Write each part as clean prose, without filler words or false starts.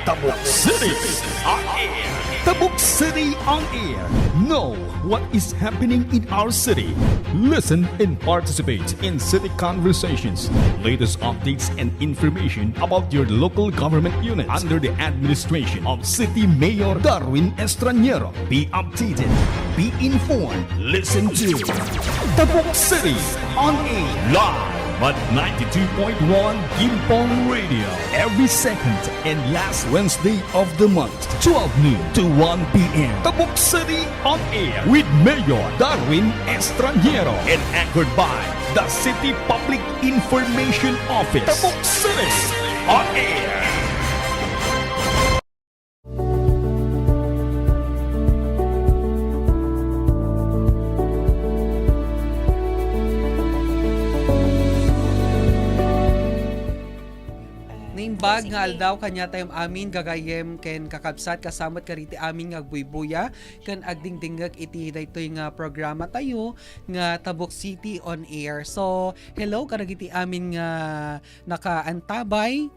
Tabuk City on air. Tabuk City on air. Know what is happening in our city. Listen and participate in city conversations. Latest updates and information about your local government units under the administration of City Mayor Darwin Estraniero. Be updated. Be informed. Listen to Tabuk City on air. Live at 92.1 𝐓𝐚𝐿 Radio every second and last Wednesday of the month, 12 noon to 1 p.m. Tabuk City on air with Mayor Darwin Estraniero and anchored by the City Public Information Office. Tabuk City on air. Bag nga aldaw kanya tayong amin gagayem ken kakabsat kasamot kariti amin nga buybuya ken agdingdingag iti daytoy nga programa tayo nga Tabuk City on air. So hello karagiti amin nga nakaantabay,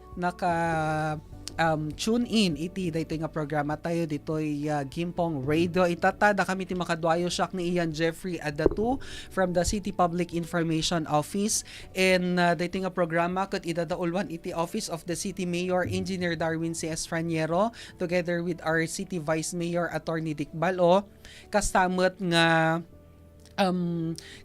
tune in iti daytoy nga programa tayo ditoy 𝐓𝐚𝐿 Radio. Itatada kami ti makadwayo siak ni Ian Jeffrey Adatu from the City Public Information Office, and daytoy nga programa ket idadaulwan iti Office of the City Mayor Engineer Darwin C. Estraniero together with our City Vice Mayor Attorney Dick Balo. Kastamot nga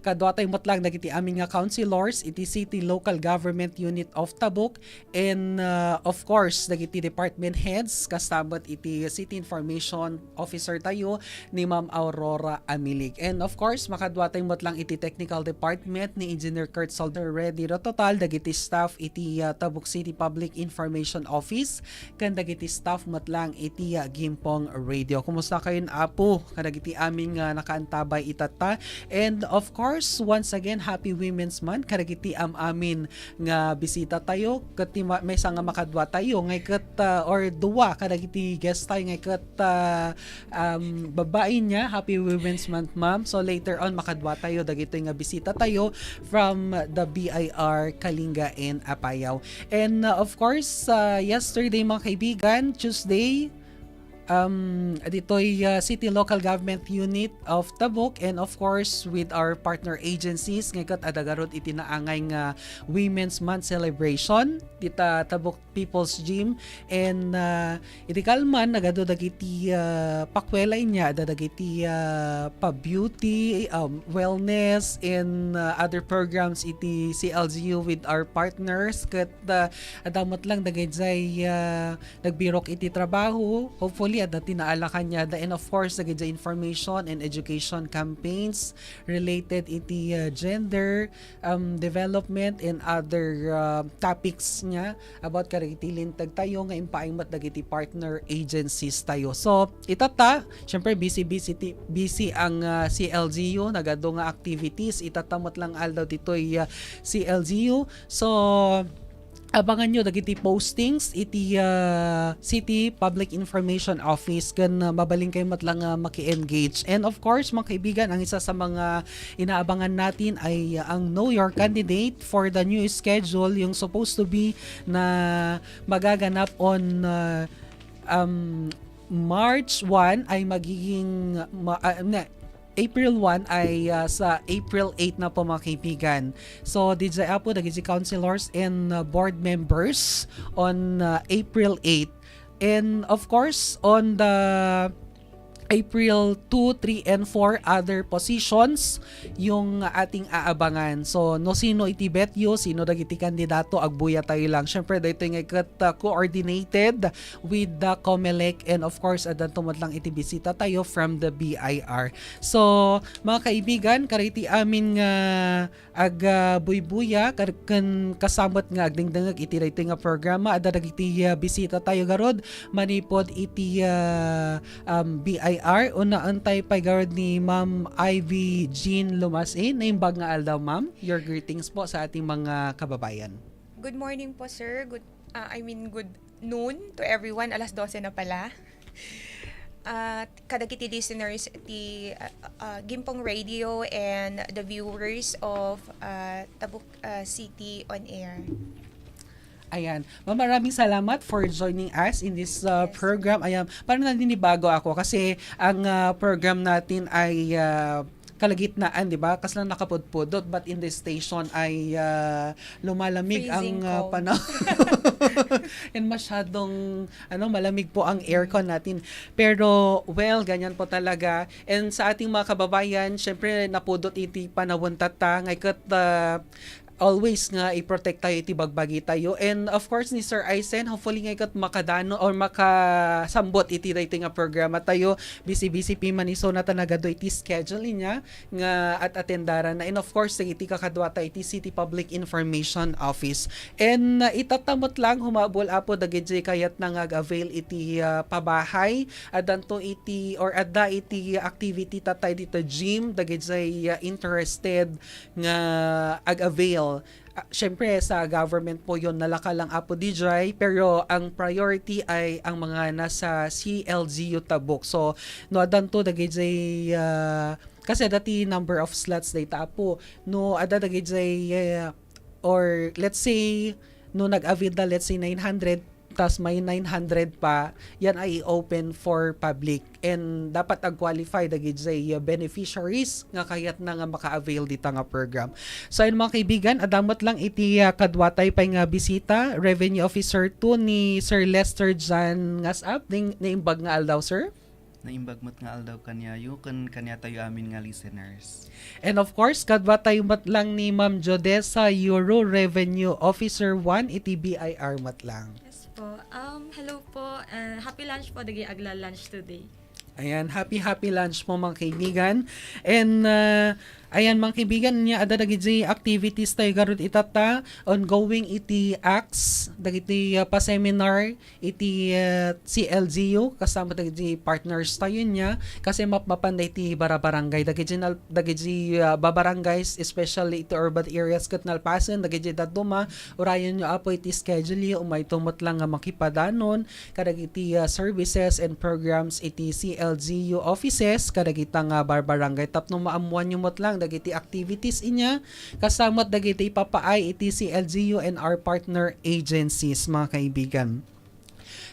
kadwa tayo matlang dagiti amin nga councilors iti City Local Government Unit of Tabuk, and of course dagiti department heads kasabot iti City Information Officer tayo ni Ma'am Aurora Amilig, and of course makadwa tayo matlang iti Technical Department ni Engineer Kurt Solder. Ready ro total dagiti staff iti Tabuk City Public Information Office kan dagiti staff matlang iti 𝐓𝐚𝐿 Radio. Kumusta kayo apo kadagiti amin nga nakaantabay itata. And of course, once again, Happy Women's Month. Karagiti amin nga bisita tayo. Kat may nga makadwa tayo. Ngay kat or duwa, karagiti guest tayo. Ngay kat babae niya. Happy Women's Month, ma'am. So later on, makadwa tayo. Dagito nga bisita tayo from the BIR Kalinga and Apayao. And of course, yesterday mga kaibigan, Tuesday, ditoy City Local Government Unit of Tabuk, and of course with our partner agencies ngayon adagarod iti naangay nga Women's Month celebration dita Tabuk People's Gym, and iti kalman nagado dagiti pakwelay niya dagiti pa-beauty, wellness, and other programs iti CLGU with our partners ket adamot lang dagayjay nagbirok iti trabaho. Hopefully at tinaala kanya and of course naging information and education campaigns related iti gender development and other topics niya about karigtilintag tayo nga impaaymat dagiti partner agencies tayo. So itata syempre busy ang CLGU nagado nga activities itatamot lang aldaw ditoy CLGU. So abangan nyo dagiti postings iti City Public Information Office kan mabaling kayo matlang maki-engage. And of course mga kaibigan, ang isa sa mga inaabangan natin ay ang Know Your Candidate for the new schedule, yung supposed to be na magaganap on March 1 ay magiging April 1 ay sa April 8 na po mga kaibigan. So DJ Apo dagiti councilors and board members on April 8, and of course on the April 2, 3, and 4 other positions yung ating aabangan. So no sino iti betyo, sino dagiti kandidato, agbuya tayo lang. Syempre dito yung coordinated with the COMELEC, and of course adan tumadlang iti bisita tayo from the BIR. So mga kaibigan, kariti amin nga buybuya kan kasabot nga agdingdangag iti dito nga programa ada dagiti bisita tayo garod manipod iti BIR. Una antay paggarod ni Ma'am Ivy Jean Lumasin. Naimbag nga aldaw, ma'am. Your greetings po sa ating mga kababayan. Good morning po, sir. Good noon to everyone. Alas 12 na pala. Kadagiti listeners ti 𝐓𝐚𝐿 Radio and the viewers of Tabuk City on Air. Ayan. Ma'am, maraming salamat for joining us in this Yes, program. Ayan, parang naninibago ako kasi ang program natin ay kalagitnaan, di ba? Kasi lang nakapudpudot, but in this station ay lumalamig Freezing ang cold. panahon. And masyadong malamig po ang aircon natin. Pero well, ganyan po talaga. And sa ating mga kababayan, syempre napudot iti panahon tata ngaykat always nga i-protect tayo, iti bagbagi tayo. And of course ni Sir Aisen, hopefully nga ikat makadano or makasambot iti daytoy nga programa tayo. Busy-busy pi maniso na talaga do iti schedule niya nga at atendaran na. And of course iti kakadwa tayo iti City Public Information Office. And itatamot lang humabol apo dagiti kayat na nga avail iti pabahay adanto iti or adda iti activity tatay dito gym dagiti interested nga ag-avail. Syempre sa government po yon nalaka lang apo DJ pero ang priority ay ang mga nasa CLGU Tabuk. So no adanto dagiti kasi dati number of slots data po no ada dagiti or let's say no nag-avail na let's say 900 tas may 900 pa, yan ay open for public and dapat ag-qualify dagiti beneficiaries nga kayat na nga maka-avail dita nga program. So ayun mga kaibigan, adamot lang iti kadwatay pa nga bisita, Revenue Officer 2 ni Sir Lester Jan ngasap ning naimbag nga aldaw sir. Naimbagmat nga aldaw kanyayo kan kanya tayo amin nga listeners. And of course, kadwatay mat lang ni Ma'am Jodessa Euro Revenue Officer 1 iti BIR mat lang. Yes po. Hello po. Happy lunch po. Dagi agla lunch today. Ayan, happy lunch mo mga kaibigan. And ayan mga kaibigan niya ada dagiti activities tayo garud itata ongoing iti acts dagiti pa-seminar iti CLGU kasama dagiti partners tayo niya kasi mapanday iti barabarangay dagiti babarangays especially iti urban areas ket nalpasen dagiti daduma urayon nyo apo iti schedule umay tumot lang nga makipadanon kadagiti services and programs iti CLGU offices kadagiti nga barbarangay tapno maamuan nyo mot lang dagiti activities inya kasamot dagiti papaay iti CLGU and our partner agencies mga kaibigan.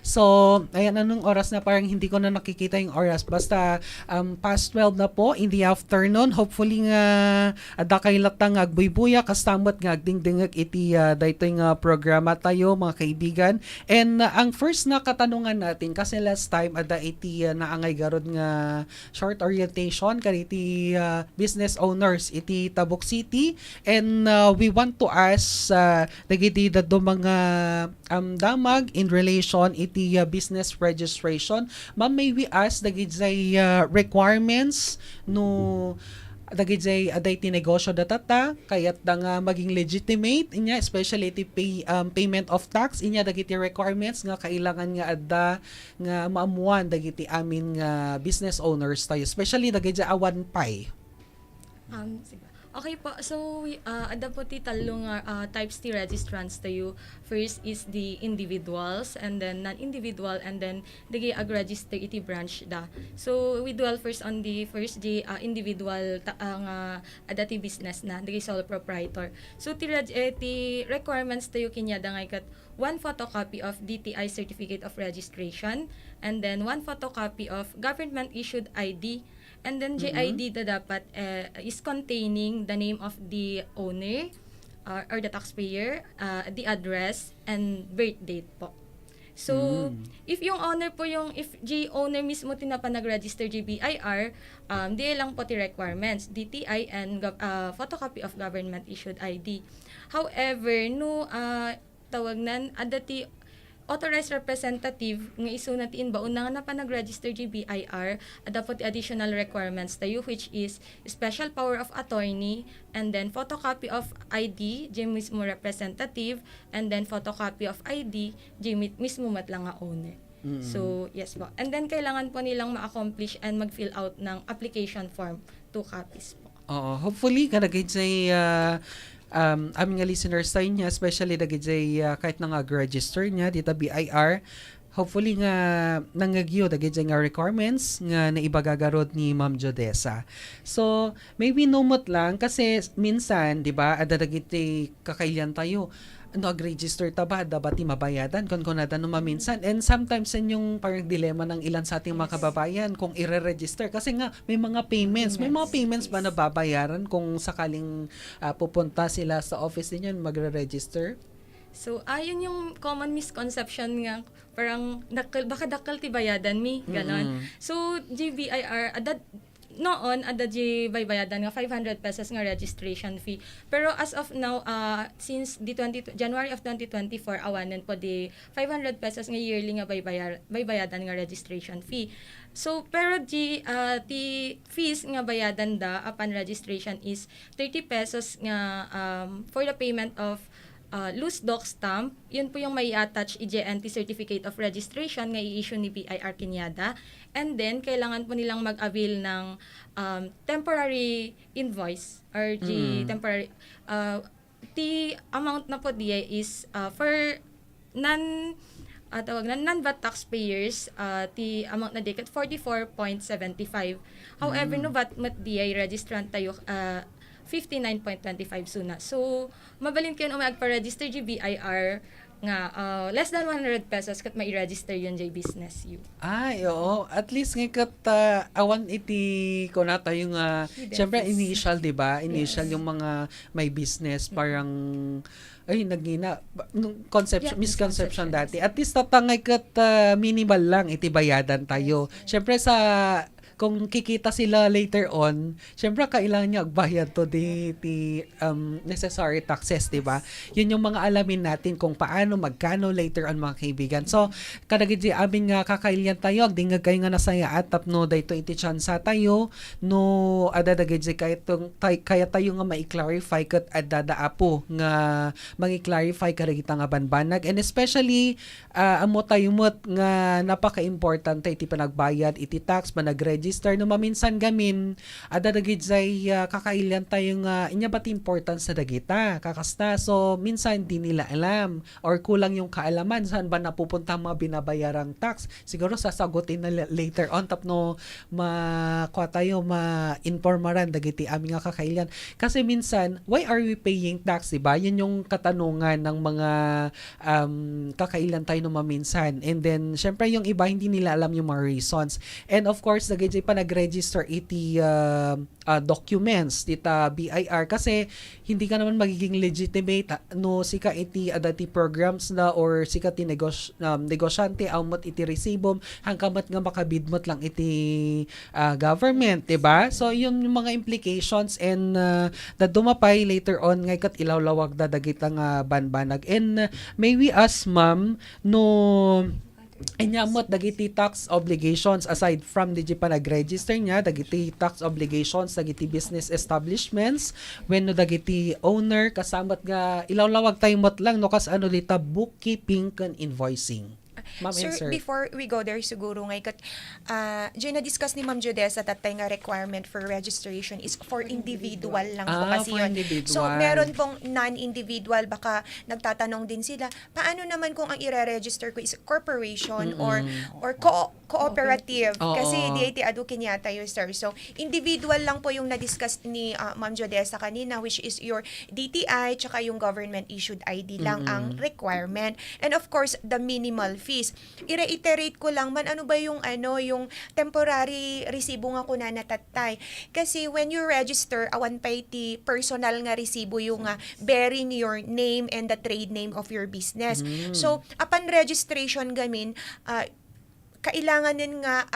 So, ayan, anong oras na parang hindi ko na nakikita yung oras. Basta past 12 na po in the afternoon. Hopefully nga ada kay latang agbuybuya kastamot nga agdingdingag iti daytoy nga programa tayo mga kaibigan. And ang first na katanungan natin kasi last time ada iti naangay garod nga short orientation kaniti business owners iti Tabuk City and we want to ask dagiti dadto mga damag in relation iti business registration. Ma'am, may we ask dagiti requirements no dagiti aday ti negosyo datata kayat da nga maging legitimate inya especially ti payment of tax inya dagiti requirements nga kailangan nga adda nga maamuan dagiti amin nga business owners tayo especially dagiti awan pay. Sige. Okay po. So, ada po ti talong types ti registrants tayo. First is the individuals and then non-individual and then digi ag-register iti branch da. So, we dwell first on the first the individual ada ti business na, digi sole proprietor. So, ti requirements tayo kinya da ngay kat one photocopy of DTI Certificate of Registration and then one photocopy of government issued ID. And then JID da dapat is containing the name of the owner or the taxpayer, the address, and birth date po. So, if yung owner po if J owner mismo tinapa nag-register GBIR, di lang po ti requirements, DTI and photocopy of government issued ID. However, no tawag nan, ada ti authorized representative nga isunatiin ba una nga nag-register GBIR dapat additional requirements tayo which is special power of attorney and then photocopy of ID di mismo representative and then photocopy of ID di mismo mat lang nga owner. So yes po. And then kailangan po nilang ma-accomplish and mag-fill out ng application form 2 copies po. Hopefully kadagit say aming nga listeners tayo niya, especially dagiti kahit na nga register niya dito BIR, hopefully nga nangagyo dagiti nga requirements nga naibagagarod ni Ma'am Jodessa. So, maybe numot lang kasi minsan, 'di ba, ada dagiti kakailan tayo nag-register ta ba dapat mabayadan kung nada no maminsan, and sometimes yan yung parang dilema ng ilan sa ating mga kababayan kung i-register kasi nga may mga payments ba na babayaran kung sakaling pupunta sila sa office ninyo magre-register. So, ayun yung common misconception nga, parang baka dakal ti bayadan mi, ganon. So, GBIR, noon, ada di bayadan nga 500 pesos nga registration fee. Pero as of now, since January of 2024, awanan po di 500 pesos nga yearly nga bayadan nga registration fee. So, pero ti fees nga bayadan da upon registration is 30 pesos nga for the payment of loose doc stamp. Yun po yung may attach EJNT Certificate of Registration nga i-issue ni BIR Cañada. And then, kailangan po nilang mag-avail ng temporary invoice or temporary the amount na po diya is for non-VAT taxpayers, the amount na diya 44.75. However, no VAT mat diya registrant tayo 59.25 suna. So, mabalin kayo magpa-register GBIR nga less than 100 pesos kat mai-register yun J business you. Ay, oo. At least nga kat awan iti ko na tayo nga syempre initial, 'di ba? Initial yung mga may business parang nagina misconception dati. At least tatangay kat minimal lang iti bayadan tayo. Syempre sa kung kikita sila later on, syempre kailangan niya agbayad to the necessary taxes, 'di ba? Yun yung mga alamin natin kung paano magkano later on mga kaibigan. So, kadagiti amin nga kakailyan tayo, agdingag kayo nga nasaya at tapno dayto iti tsansa tayo no adadagiti kaya tayo nga mai-clarify ket adadaapo nga magi-clarify kadagita nga banbanag, and especially amo tayo mot nga napaka-importante iti panagbayad iti tax manag-register no maminsan gamin adadagit say kakailan tayo nga inya ba't importance sa dagita kakasta, so minsan di nila alam or kulang yung kaalaman saan ba napupunta mga binabayarang tax. Siguro sasagutin na later on tapno makuha tayo ma-informaran dagiti aming nga kakailan kasi minsan why are we paying tax, diba? Yun yung katanungan ng mga kakailan tayo no maminsan, and then syempre yung iba hindi nila alam yung mga reasons, and of course dagiti pa nag-register iti documents dita BIR kasi hindi ka naman magiging legitimate no sika iti adati programs na or sika ti negosyante amot iti resibom hangkamat nga makabidmot lang iti government, diba? So yun yung mga implications, and dumapay later on ngay kat ilawlawag dagita nga banbanag, and may we ask ma'am no inyamot dagiti tax obligations aside from di pa nag-register niya dagiti tax obligations dagiti business establishments when no dagiti owner kasamot nga ilawlawag tayo mot lang no kas ano dita bookkeeping kan invoicing. Ma'am, Sir, before we go there siguro ngay kat dyan na-discuss ni Ma'am Jodessa tatay nga requirement for registration is for individual lang po kasi for yun. individual. So, meron pong non-individual, baka nagtatanong din sila, paano naman kung ang i-register ko is corporation or cooperative? Oo. Kasi DIT adukin yata yun, sir. So, individual lang po yung na-discuss ni Ma'am Jodessa kanina, which is your DTI tsaka yung government-issued ID lang ang requirement. And of course, the minimal fees. I-reiterate ko lang man, ano ba yung temporary resibo nga ko na natatay. Kasi when you register, awan pa iti personal nga resibo yung bearing your name and the trade name of your business. So, upon registration gamin, kailangan din nga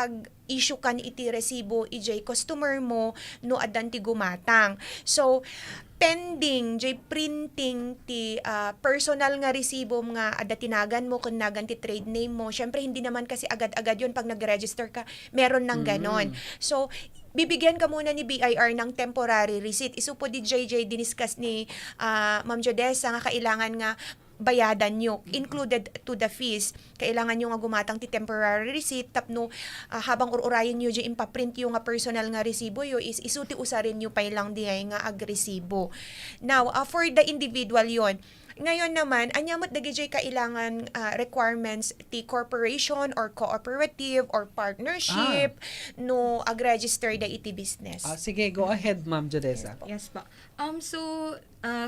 issue kan iti resibo ijay customer mo no adan ti gumatang. So, pending jay printing ti personal nga resibo nga tinagan mo kun nagan ti trade name mo. Syempre hindi naman kasi agad-agad yun pag nag-register ka, meron ng ganon. So, bibigyan ka muna ni BIR ng temporary receipt. Isupo di JJ diniscuss ni Ma'am Jodessa nga kailangan nga bayadan nyo, included to the fees. Kailangan nyo nga gumatang ti temporary receipt, tapno habang ururayan nyo dyan impaprint yung nga personal nga resibo yo, is isuti usarin nyo pa lang dihay nga agresibo. Now, for the individual yon, Ngayon naman, anyamot dagijay kailangan requirements ti corporation or cooperative or partnership no ag-register da iti business. Sige, go ahead, Ma'am Jodessa. Yes po.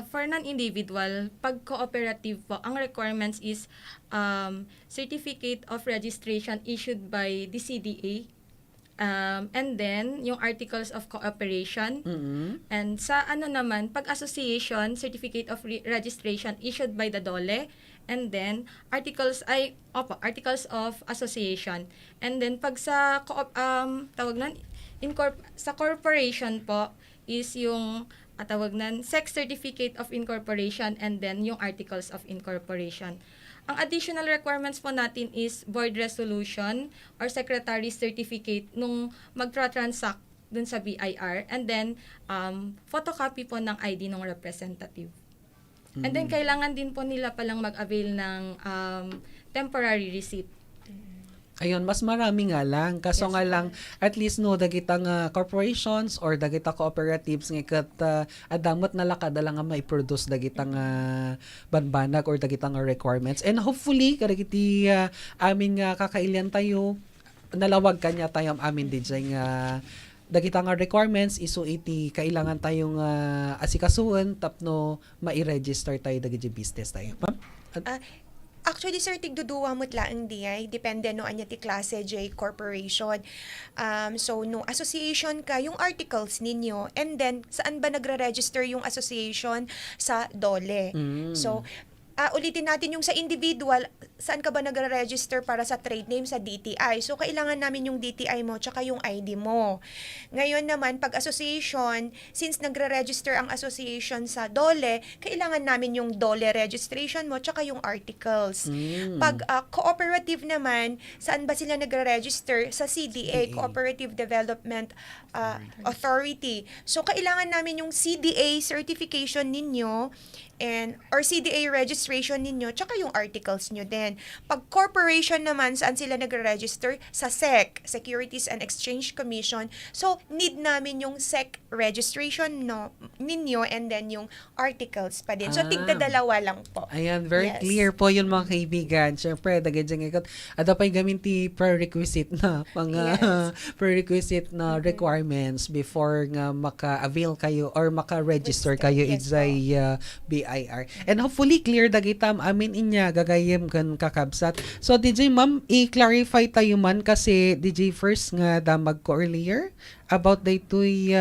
For non-individual, pag cooperative po, ang requirements is certificate of registration issued by the CDA. And then, yung articles of cooperation. And sa naman, pag association, certificate of registration issued by the DOLE. And then, articles of association. And then, pag sa, sa corporation po, is yung, sex certificate of incorporation and then yung articles of incorporation. Ang additional requirements po natin is board resolution or secretary's certificate nung magtra-transact dun sa BIR and then photocopy po ng ID ng representative. And then kailangan din po nila palang mag-avail ng temporary receipt. Ayun, mas marami nga lang. Kaso nga lang, at least no, dagitang corporations or dagita cooperatives nga kat adamot na lakada lang nga mai-produce dagitang banbanag or dagitang requirements. And hopefully, kadagiti aming kakailian tayo, nalawag kanya tayo amin DJ nga dagitang requirements iso iti kailangan tayong asikasuan tapno mai-register tayo dagiti business tayo. Ma'am? Actually, sir, tigduduwa mo't laang diay. Depende no anya ti klase J corporation. So, no association ka, yung articles ninyo, and then, saan ba nagre-register yung association? Sa DOLE. So, ulitin natin yung sa individual, saan ka ba nagre-register para sa trade name sa DTI? So, kailangan namin yung DTI mo tsaka yung ID mo. Ngayon naman, pag association, since nagre-register ang association sa DOLE, kailangan namin yung DOLE registration mo tsaka yung articles. Pag cooperative naman, saan ba sila nagre-register? Sa CDA, Cooperative Development Authority. So, kailangan namin yung CDA certification ninyo or CDA registration ninyo, tsaka yung articles nyo din. Pag corporation naman, saan sila nagre-register? Sa SEC, Securities and Exchange Commission. So, need namin yung SEC registration ninyo and then yung articles pa din. So, tigdadalawa lang po. Ayan, very clear po yun mga kaibigan. Siyempre, dagayang ikot. Ada pa'y gaminti prerequisite na prerequisite na requirements before nga maka-avail kayo or maka-register kayo insay BIR. And hopefully, clear dagitam amin inya gagayem kan kakabsat. So, DJ Ma'am, i-clarify tayo man kasi DJ first nga damag ko earlier about daytoy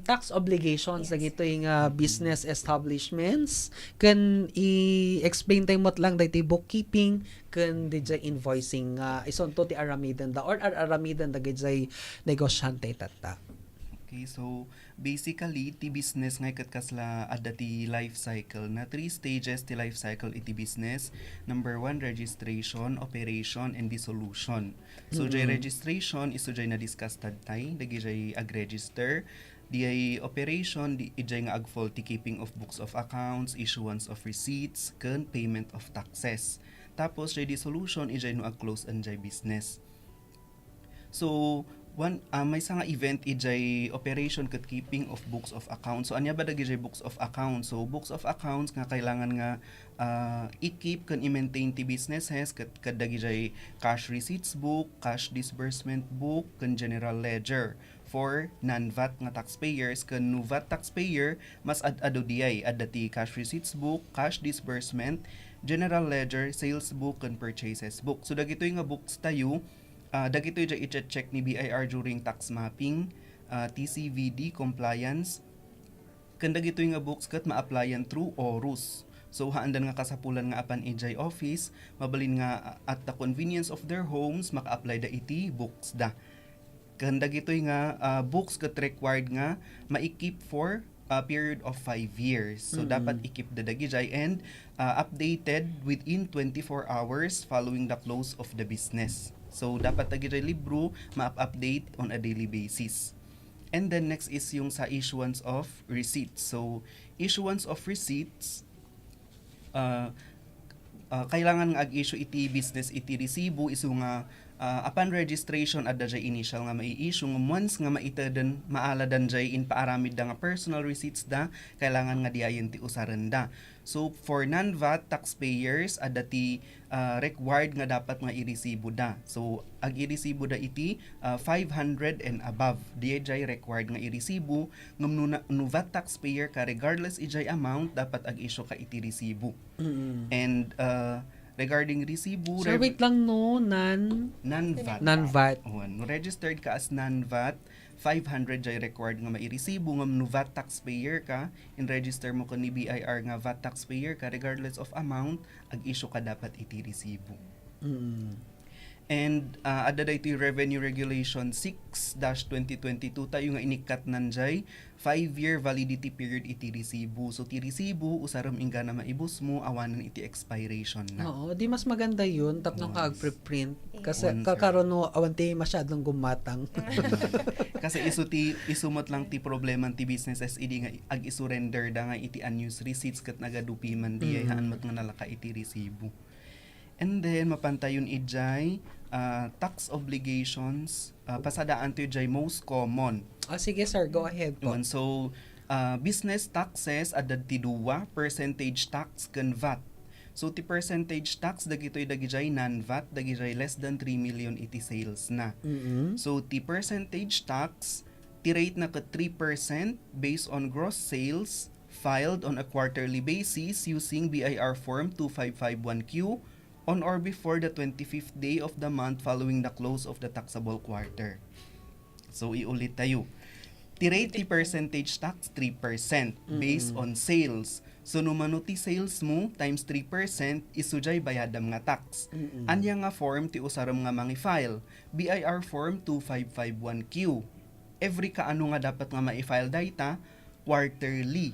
tax obligations dagitoy nga business establishments kan i-explain tayo mot lang daytoy bookkeeping kan DJ invoicing ison to ti aramidan da or aramidan dagitoy negosyante tata. Okay, so basically ti business nga ikat kasla adda ti life cycle na 3 stages ti life cycle iti business. Number 1, registration, operation, and dissolution. So jay registration iso jay na-discuss tay dagi jay ag-register. Di operation di ijay nga ag-fall ti keeping of books of accounts, issuance of receipts, ken payment of taxes. Tapos jay dissolution ijay no ag-close and jay business. So may nga event ijay operation ket keeping of books of accounts. So anya ba dagi jay books of accounts? So books of accounts nga kailangan nga i-keep kan i-maintain ti businesses ket dagi jay cash receipts book, cash disbursement book, kan general ledger for non-VAT nga taxpayers. Kan no VAT taxpayer mas ado diay adda ti cash receipts book, cash disbursement, general ledger, sales book, kan purchases book. So dagitoy nga books tayo dagitoy jay i-check ni BIR during tax mapping, TCVD compliance. Kan dagitoy nga books ket ma-applyan through ORUS. So haandan nga kasapulan nga apan ijay office, mabalin nga at the convenience of their homes maka-apply da iti books da. Kan dagitoy nga books ket required nga ma-keep for a period of 5 years. So dapat i-keep da dagi jay and updated within 24 hours following the close of the business. So, dapat tagi libro ma-update on a daily basis. And then, next is yung sa issuance of receipts. So, issuance of receipts, kailangan nga ag-issue iti business iti resibo iso nga upon registration adda jay initial nga mai-issue nga once nga maitaden maaladan jay in paaramid da nga personal receipts da kailangan nga diayen ti usaran da. So for non-VAT taxpayers adda ti required nga dapat nga iresibo da. So ag iresibo da iti 500 and above. Di jay required nga iresibo ngam no VAT taxpayer ka regardless ijay amount dapat ag issue ka iti resibo. And regarding resibo, Sir, wait lang no, non-VAT. non-VAT. No registered ka as non-VAT, 500 jay required nga mairesibo ngam no VAT taxpayer ka, in register mo ko ni BIR nga VAT taxpayer ka regardless of amount, ag issue ka dapat iti resibo. And adda daytoy Revenue Regulation 6-2022 tayo nga inikat nanjay 5-year validity period iti resibo. So ti resibo usaram ingga na maibus mo awanan iti expiration na. Oo, di mas maganda yun tapno ka ag-preprint kasi Once, kakaroon no awanti masyadong gumatang. Kasi isumot lang ti problem ti businesses idi nga ag isurrender da nga iti unused receipts ket nagadupi man di haan mat nga nalaka iti resibo. And then mapantayon ijay tax obligations pasadaan to ijay most common. Sige sir, go ahead po. Yun, so business taxes adad ti duwa percentage tax ken VAT. So ti percentage tax dagitoy dagijay non-VAT dagijay less than 3 million iti sales na. So ti percentage tax ti rate na ka 3% based on gross sales filed on a quarterly basis using BIR form 2551Q on or before the 25th day of the month following the close of the taxable quarter. So iulit tayo. Ti rate ti percentage tax 3% based on sales. So numano ti sales mo times 3% isujay bayadam nga tax. Anya nga form ti usaram nga mangi-file. BIR form 2551Q. Every kaano nga dapat nga ma-file data quarterly.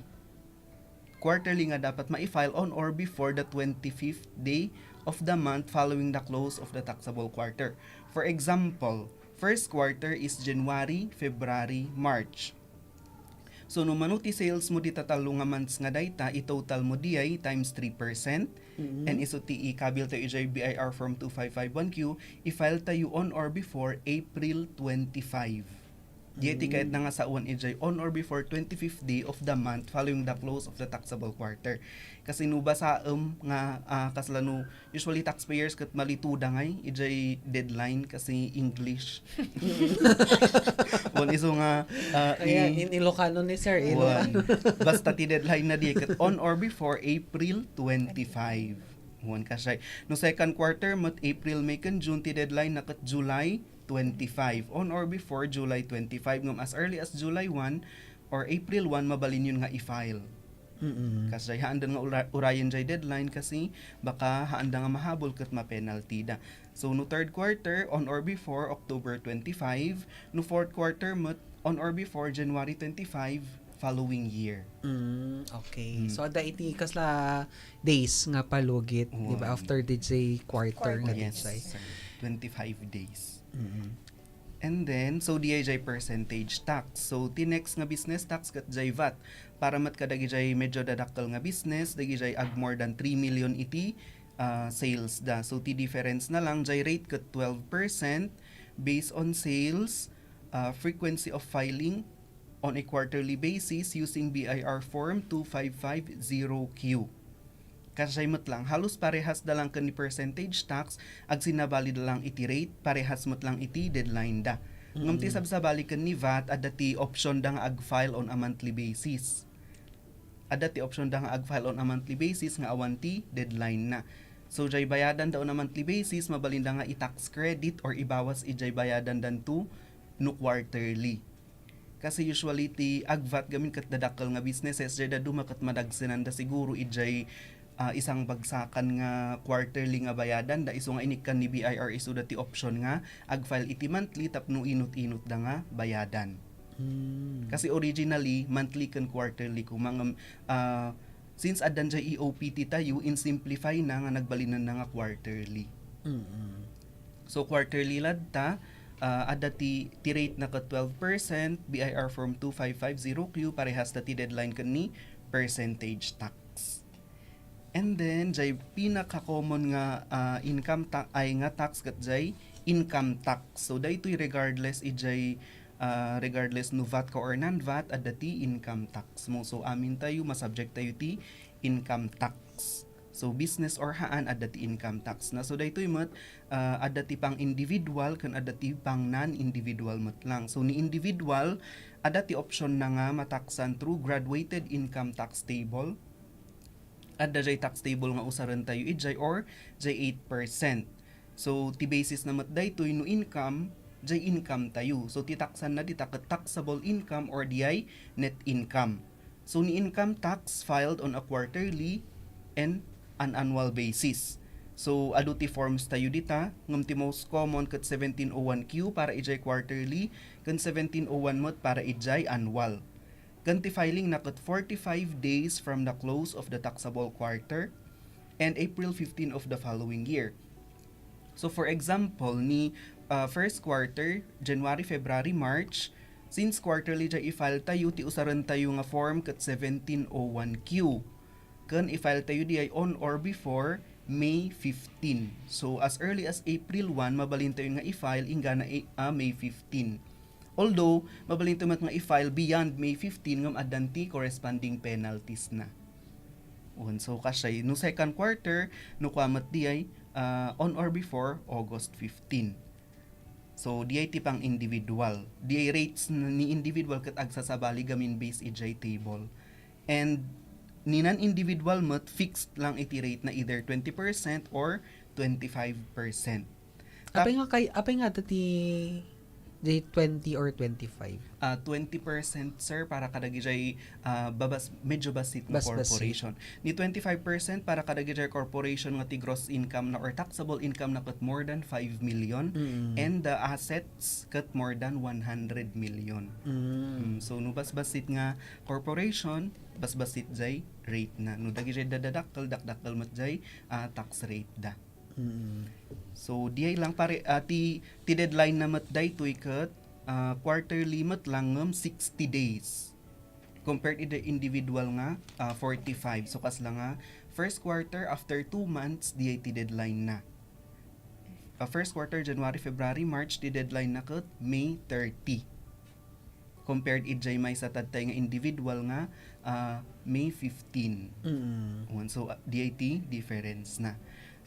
Quarterly nga dapat ma-file on or before the 25th day of the month following the close of the taxable quarter. For example, first quarter is January, February, March. So no manuti sales mo di tatalo nga months nga data, i-total mo di ay times 3%. And iso ti ikabil tayo ijay BIR form 2551Q, i-file tayo on or before April 25. Yeti kahit na nga sa uwan ijay on or before 25th day of the month following the close of the taxable quarter. Kasi nuba sa nga kaslano usually taxpayers kat malituda ngay ijay deadline kasi English. Wan iso nga Kaya in Ilocano ni sir, Ilocano. basta ti deadline na di kat on or before April 25. Wan kasay. No second quarter mat April, May kan June ti deadline na kat July 25 on or before July 25 ngam as early as July 1 or April 1 mabalin yun nga i-file. Kasi haanda nga urayan jay deadline kasi baka haanda nga mahabol kat ma-penalty da. So no third quarter on or before October 25, no fourth quarter on or before January 25 following year. Okay. So ada iti kasla days nga palugit, di ba? After the quarter nga Yes, say. 25 days. And then, so DIJ percentage tax. So, next nga business tax kat jay VAT. Para mat kadagi jay medyo dadakkel nga business, dagi jay ag more than 3 million iti sales da. So, difference na lang, jay rate kat 12% based on sales, frequency of filing on a quarterly basis using BIR form 2550Q. Kasay mat lang, halos parehas da lang ni percentage tax, ag sinabali da lang iti rate, parehas mat lang iti deadline da. Ngam ti sabsabali kan ni VAT, ada ti option da nga ag-file on a monthly basis. Ada ti option da nga ag-file on a monthly basis nga awan ti deadline na. So, jay bayadan da on a monthly basis, mabalin da nga i-tax credit or ibawas ijay bayadan dan to no quarterly. Kasi usually ti ag-VAT gamin kat dadakkel nga businesses, jay da dumakat madagsenan da siguro ijay isang bagsakan nga quarterly nga bayadan da iso nga inikan ni BIR iso dati option nga ag-file iti monthly tapno inut-inut da nga bayadan. Kasi originally monthly kan quarterly kung mga since adan jay EOPT tayo in simplify na nga nagbalinan na nga quarterly. So quarterly lad ta ada ti rate na ka 12% BIR form 2550Q parehas ta ti deadline kan ni percentage tax. And then jay pinaka-common nga income ay nga tax kat jay income tax. So daytoy regardless ijay regardless no VAT ka or non-VAT adda ti income tax mo. So amin tayo masubject tayo ti income tax. So business or haan adda ti income tax na. So daytoy met adda ti pang individual kan adda ti pang non-individual met lang. So ni individual adda ti option na nga mataksan through graduated income tax table. Adda jay tax table nga usaran tayo ijay or jay 8%. So ti basis na met daytoy no income jay income tayo. So ti taksan na di taxable income or di net income. So ni income tax filed on a quarterly and an annual basis. So adu ti forms tayo dita ngem ti most common ket 1701Q para ijay quarterly ken 1701 mod para ijay annual. Ken ti filing na ket 45 days from the close of the taxable quarter and April 15 of the following year. So for example ni first quarter, January, February, March, since quarterly jay i-file tayo ti usaran tayo nga form ket 1701Q. Kan i-file tayo di ay on or before May 15. So as early as April 1 mabalin tayo nga i-file ingana May 15. Although mabalin tayo nga i-file beyond May 15 ngam addanti corresponding penalties na. So kasay no second quarter no kwamat di ay on or before August 15. So di ay tipang individual. Di ay rates ni individual ket agsa sa bali gamin base ijay table. And ni non-individual mat fixed lang iti rate na either 20% or 25%. Apay nga ti 20 or 25? 20% sir para kadagi jay medyo basit na corporation. Ni 25% para kadagi jay corporation nga ti gross income na or taxable income na kat more than 5 million and the assets kat more than 100 million. So no bas-basit nga corporation bas-basit jay rate na. No dagi jay dadadakkel dakdakkel mat jay tax rate da. So diay lang pare ti deadline na mat daytoy ket quarterly mat lang 60 days compared to the individual nga 45. So kas lang nga first quarter after 2 months diay ti deadline na. First quarter January, February, March ti deadline na ket May 30. Compared ijay may satad tay nga individual nga May 15. So DIT difference na.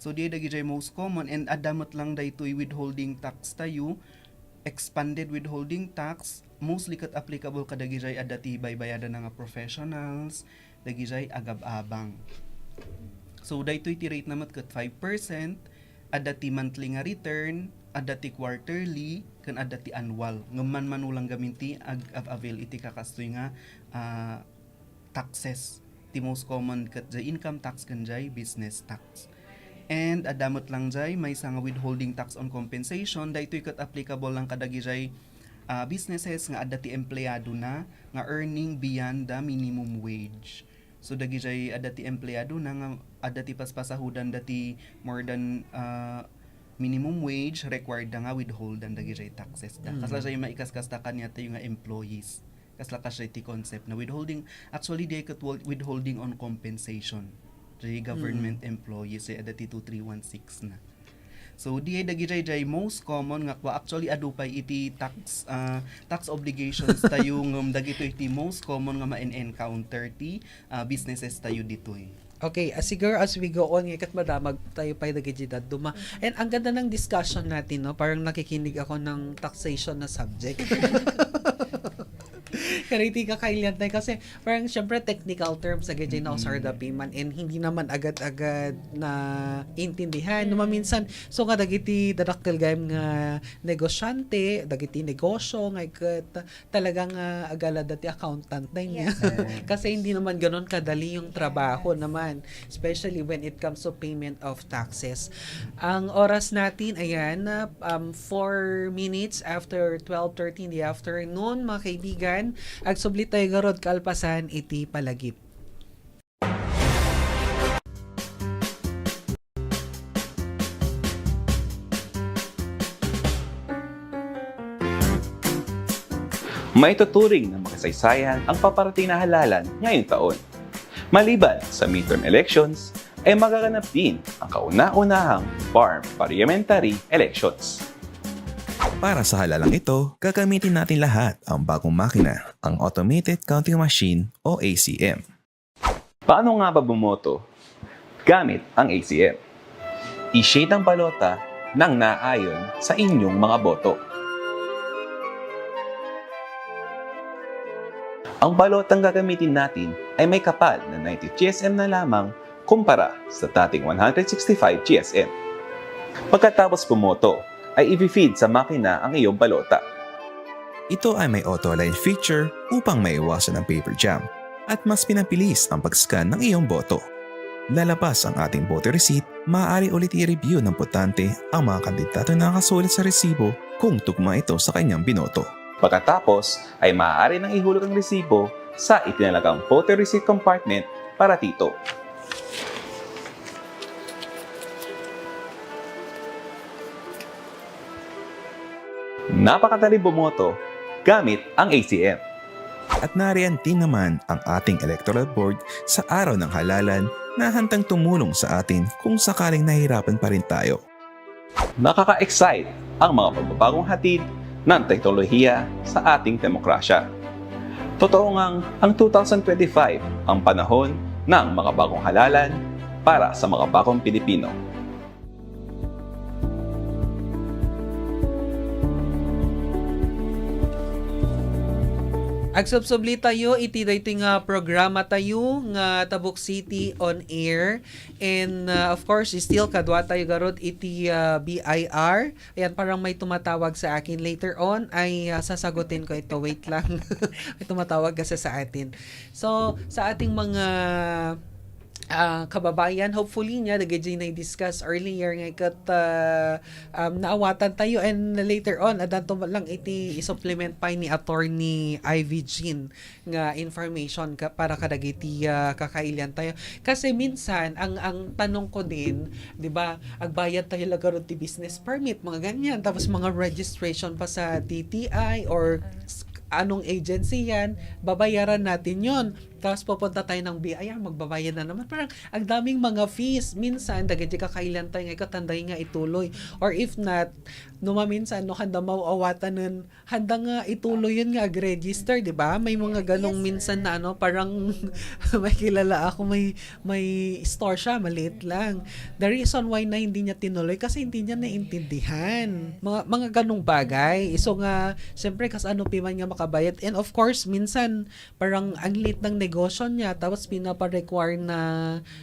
So di dagi jay most common and adamot lang daytoy withholding tax tayo. Expanded withholding tax mostly kat applicable kadagi jay adati baybayadan nga professionals, dagi jay agab-abang. So daytoy ti rate namat kat 5%, adati monthly nga return, adati quarterly, kan adati annual. Ngman manulang gaminti avail iti kakastoy nga taxes. Ti most common kat jay income tax kan jay business tax. And adamot lang jay may nga withholding tax on compensation daytoy ket applicable lang kadagi jay businesses nga adda ti empleyado na nga earning beyond the minimum wage. So dagi jay adda ti empleyado na nga adda ti paspasahudan dati more than minimum wage required da nga withholdan dagi jay taxes da. Kasla jay maikaskas-ta kanya tayo nga employees. Kasla kasay ti concept na withholding actually di ket withholding on compensation. Government employees ay adati 2316 na. So di ay dagi jay most common nga kwa actually adupay iti tax obligations tayo ngem dagito iti most common nga ma-encounter ti businesses tayo ditoy. Okay, siguro as we go on, ikat madamag tayo pa dagijidad duma. And ang ganda ng discussion natin, no? Parang nakikinig ako ng taxation na subject. Kariti ka kailan tayo kasi parang syempre technical terms agad na usar da piman and hindi naman agad-agad na intindihan no minsan so nga dagiti dadakkel gayem nga negosyante dagiti negosyo nga talagang agala dati accountant na niya. Yes, kasi hindi naman ganoon kadali yung trabaho naman especially when it comes to payment of taxes. Ang oras natin ayan 4 minutes after 12:30 in the afternoon mga kaibigan. Agsubli tayo garod kalpasan iti palagip. May tuturing na makasaysayan ang paparating na halalan ngayong taon. Maliban sa midterm elections, ay magaganap din ang kauna-unahang farm parliamentary elections. Para sa halalang ito, gagamitin natin lahat ang bagong makina, ang Automated Counting Machine o ACM. Paano nga ba bumoto gamit ang ACM? I-shade ang balota nang naayon sa inyong mga boto. Ang balotang gagamitin natin ay may kapal na 90 GSM na lamang kumpara sa dating 165 GSM. Pagkatapos pumoto, ay i-feed sa makina ang iyong balota. Ito ay may auto-align feature upang maiwasan ang paper jam at mas pinabilis ang pag-scan ng iyong boto. Lalabas ang ating voter receipt, maaari ulit i-review ng botante ang mga kandidato na nakasulat sa resibo kung tugma ito sa kanyang binoto. Pagkatapos ay maaari nang ihulog ang resibo sa itinalagang voter receipt compartment para dito. Napakadali bumoto gamit ang ACM. At nariyan din naman ang ating electoral board sa araw ng halalan na handang tumulong sa atin kung sakaling nahihirapan pa rin tayo. Nakaka-excite ang mga pagbabagong hatid ng teknolohiya sa ating demokrasya. Totoo ngang ang 2025 ang panahon ng mga bagong halalan para sa mga bagong Pilipino. Agsubsubli tayo, iti daytoy nga programa tayo nga Tabuk City on air. And of course, still kadwa tayo garot iti BIR. Ayan, parang may tumatawag sa akin later on ay sasagutin ko ito. Wait lang. May tumatawag kasi sa atin. So, sa ating mga kababayan, hopefully nga dagay na discuss earlier nga kat naawatan tayo and later on adanto lang iti i-supplement pa ni attorney 𝐓𝐚𝐿 nga information para kadagiti kakailian tayo kasi minsan ang tanong ko din, 'di ba, agbayad tayo lagaron ti business permit mga ganyan tapos mga registration pa sa DTI or anong agency yan, babayaran natin yon. Tapos pupunta tayo ng BIR, magbabayad na naman. Parang ang daming mga fees. Minsan, dagiti kakailan tayo nga katanday nga ituloy. Or if not, minsan, handa mauawatan nun, handa nga ituloy yun nga, register, di ba? May mga ganong minsan na parang may kilala ako, may store siya, maliit lang. The reason why na hindi niya tinuloy, kasi hindi niya naintindihan. Mga ganong bagay. So nga, siyempre, kas piman nga makabayad. And of course, minsan, parang ang lit ng negosyo niya, tapos pinapa-require na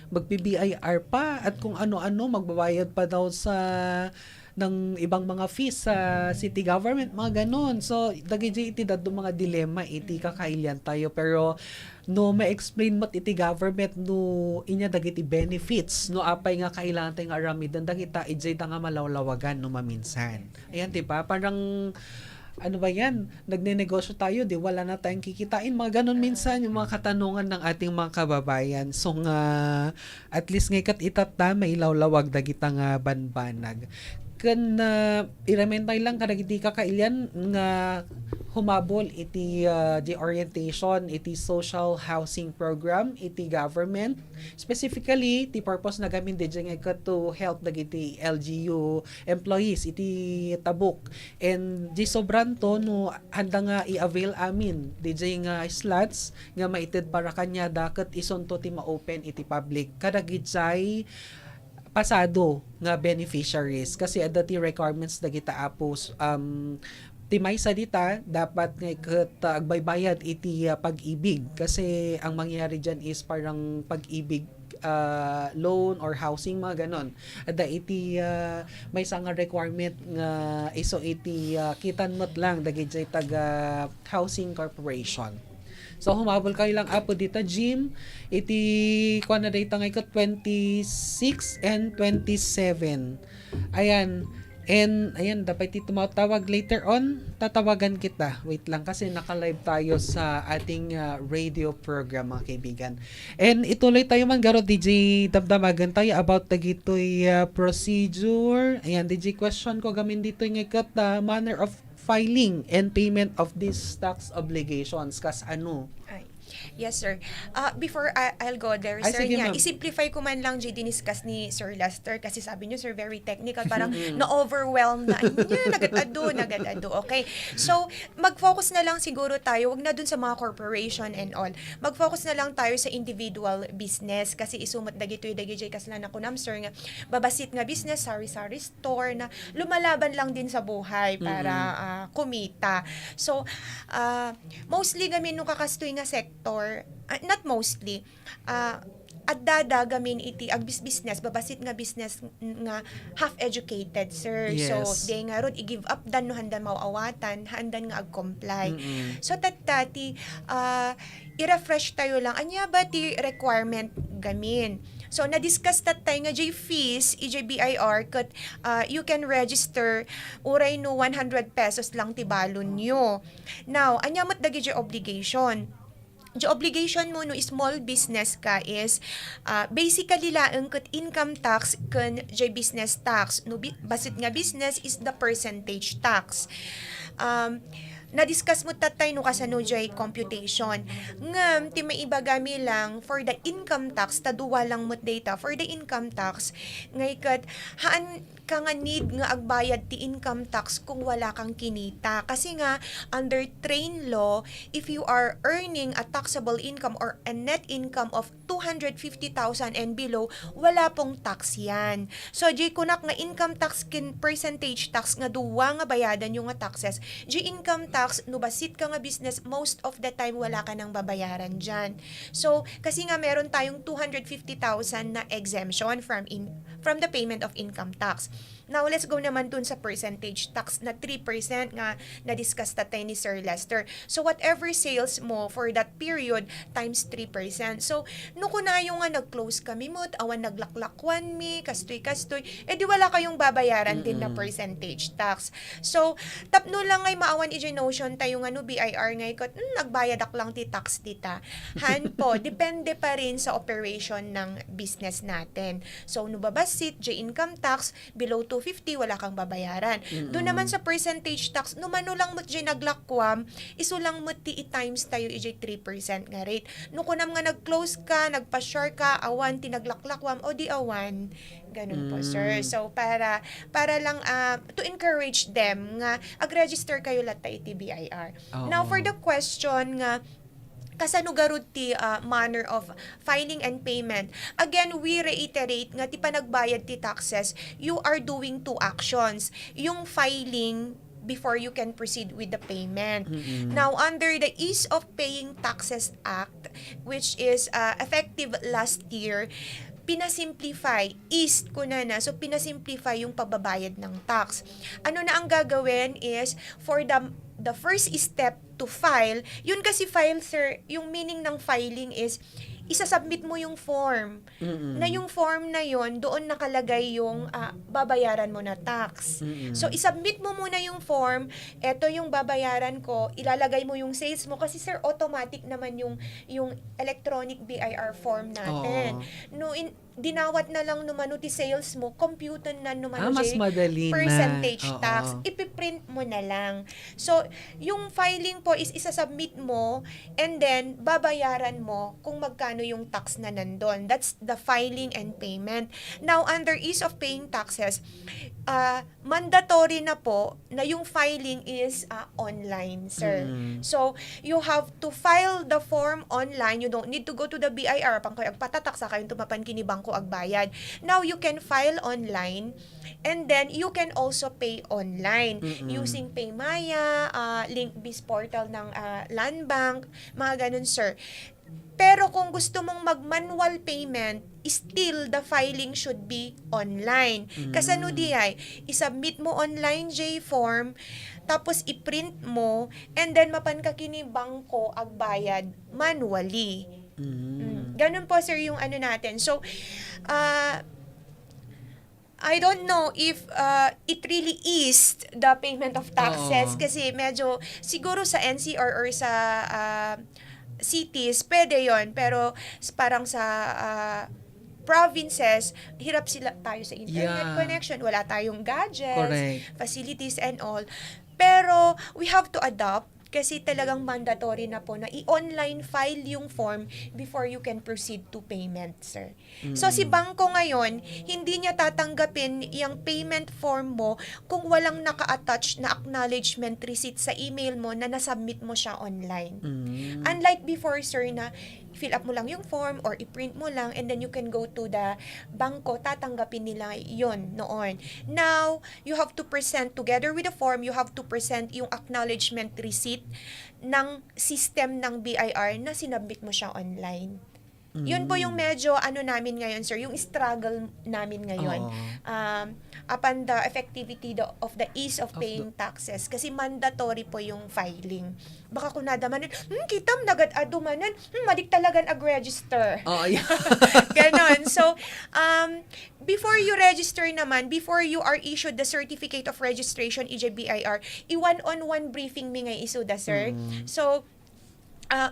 mag-BIR pa at kung ano-ano, magbabayad pa daw sa ng ibang mga fees sa city government, mga ganon. So, dagiti iti dadto mga dilema, iti kakailian tayo. Pero, no ma-explain mo't iti government, no inya dagiti benefits, no apay nga kailangan tayo nga aramidan, dagita, ijay nga malawlawagan, no maminsan. Ayan, diba? Parang, ano ba yan? Nagne-negosyo tayo, di wala na tayong kikitain. Mga ganun minsan yung mga katanungan ng ating mga kababayan. So nga, at least ngayon itata, may lawlawag dagita nga banbanag. Kan i-remind lang kadagiti kakailian nga humabol iti the orientation, iti social housing program, iti government. Specifically, ti purpose na gamin DJ nga to help dagiti LGU employees, iti Tabuk. And di sobranto, no, handa nga i-avail amin DJ nga slots nga maited para kanya dakat isonto ti ma-open iti public. Kadagitsay pasado nga beneficiaries kasi adati requirements dagita apos timay sa dita dapat nga agbaybayad iti pag-ibig kasi ang mangyayari diyan is parang pag-ibig loan or housing mga ganon. Ada iti may nga requirement nga iso iti kitanmot lang dagiti taga housing corporation. So, humabol kayo lang apo dita, Jim. Iti, kuha na dita ngayon 26 and 27. Ayan. And, ayan, dapat iti tumatawag later on. Tatawagan kita. Wait lang, kasi naka-live tayo sa ating radio program, mga kaibigan. And, ituloy tayo man, garo, DJ, damdamagan tayo about dagitoy procedure. Ayan, DJ, question ko gamin dito ngayon manner of filing and payment of these tax obligations kas ano? Ay. Yes, sir. Before I'll go there, Ay, sir, sige, niya, ma'am. isimplify ko man lang, diniscuss ni Sir Lester, kasi sabi niyo, sir, very technical, parang na-overwhelm na, nagad-ado. Okay, so, mag-focus na lang siguro tayo, wag na dun sa mga corporation and all. Mag-focus na lang tayo sa individual business, kasi isumot dagitoy dagijay kaslan ako nam, sir, nga, babasit nga business, sari-sari store, na lumalaban lang din sa buhay para kumita. So, mostly gamin nung kakastoy nga sector, not mostly, at dada gamin iti ag business, babasit nga business nga half educated, sir. Yes. So day nga ron i-give up dan no handan mawawatan, handan nga ag-comply. So tatati i-refresh tayo lang anya ba ti requirement gamin. So, na-discuss tayo nga jay fees, EJBIR, kat you can register uray no 100 pesos lang ti balon nyo. Now, anyamot dagi jay obligation. The obligation mo no small business ka is basically laeng kat income tax kan jay business tax. No, basit nga business is the percentage tax. Na-discuss mo tatay no kasano jay computation. Ngam, ti maibagami lang for the income tax, taduwa lang mo data for the income tax, ngay kat, haan ka nga need nga agbayad ti income tax kung wala kang kinita. Kasi nga, under train law, if you are earning a taxable income or a net income of 250,000 and below, wala pong tax yan. So, jay kunak nga income tax kin percentage tax nga duwa nga bayadan yung nga taxes. Jay income tax, no basit ka nga business, most of the time wala ka nang babayaran dyan. So, kasi nga meron tayong 250,000 na exemption from the payment of income tax. Now, let's go naman dun sa percentage tax na 3% nga na-discuss tatay ni Sir Lester. So, whatever sales mo for that period times 3%. So, no ko na yung nga nag-close kami mo, awan naglaklakwan mi, kastoy-kastoy, di wala kayong babayaran din na percentage tax. So, tapno lang ngay maawan ije notion tayo nga no BIR ngay kot, nagbayad ak lang ti tax tita. Han po, depende pa rin sa operation ng business natin. So, no babasit, income tax, below 250, wala kang babayaran. Doon naman sa percentage tax, numano lang mo dyan naglakwam, iso lang mo ti i-times tayo ijay 3% nga rate. No kunam nga nag-close ka, nagpa-share ka, awan, tinaglaklakwam, o di awan. Ganun po, sir. So, para lang to encourage them nga, ag-register kayo latay ti BIR. Now, for the question nga, kasano garud ti manner of filing and payment. Again, we reiterate nga ti panagbayad ti taxes, you are doing two actions. Yung filing before you can proceed with the payment. Now, under the Ease of Paying Taxes Act, which is effective last year, pinasimplify, eased ko na, so pinasimplify yung pagbabayad ng tax. Ano na ang gagawin is, for the first step to file, yun kasi file, sir, yung meaning ng filing is, isasubmit mo yung form. Na yung form na yon doon nakalagay yung babayaran mo na tax. So, isubmit mo muna yung form, eto yung babayaran ko, ilalagay mo yung sales mo, kasi sir, automatic naman yung electronic BIR form natin. No, dinawat na lang numano ti sales mo, computan na numano mas madali percentage na. tax, ipiprint mo na lang. So, yung filing po is isasubmit mo, and then babayaran mo kung magkano yung tax na nandun. That's the filing and payment. Now, under Ease of Paying Taxes, mandatory na po na yung filing is online, sir. So, you have to file the form online. You don't need to go to the BIR pang kayo agpatatak sa kayong tumapan kini bangko agbayad. Now, you can file online, and then you can also pay online using Paymaya, Link-Biz portal ng Land Bank, mga ganun, sir. Pero kung gusto mong mag-manual payment, still the filing should be online. Kasi ano di ay, isubmit mo online J-form, tapos i-print mo, and then mapan ka kini bangko agbayad manually. Ganun po, sir, yung ano natin. So, I don't know if it really eased the payment of taxes, kasi medyo siguro sa NCR or sa cities, pwede yon, pero parang sa provinces, hirap sila tayo sa internet connection, wala tayong gadgets, facilities and all. Pero we have to adapt kasi talagang mandatory na po na i-online file yung form before you can proceed to payment, sir. So si bangko ngayon, hindi niya tatanggapin yung payment form mo kung walang naka-attach na acknowledgement receipt sa email mo na nasubmit mo siya online. Unlike before, sir, na fill up mo lang yung form or i-print mo lang and then you can go to the bangko, tatanggapin nila yon noon. Now, you have to present together with the form, you have to present yung acknowledgement receipt ng system ng BIR na sinabit mo siya online. Yun po yung medyo namin ngayon, sir, yung struggle namin ngayon. Upon the effectivity of the ease of paying taxes, kasi mandatory po yung filing. Baka kung nadamanan, kitam nagad adumanan, madik talagan ag-register. Ganon. So, before you register naman, before you are issued the certificate of registration, EJBIR, i-one-on-one briefing mi ngay isuda, sir. So,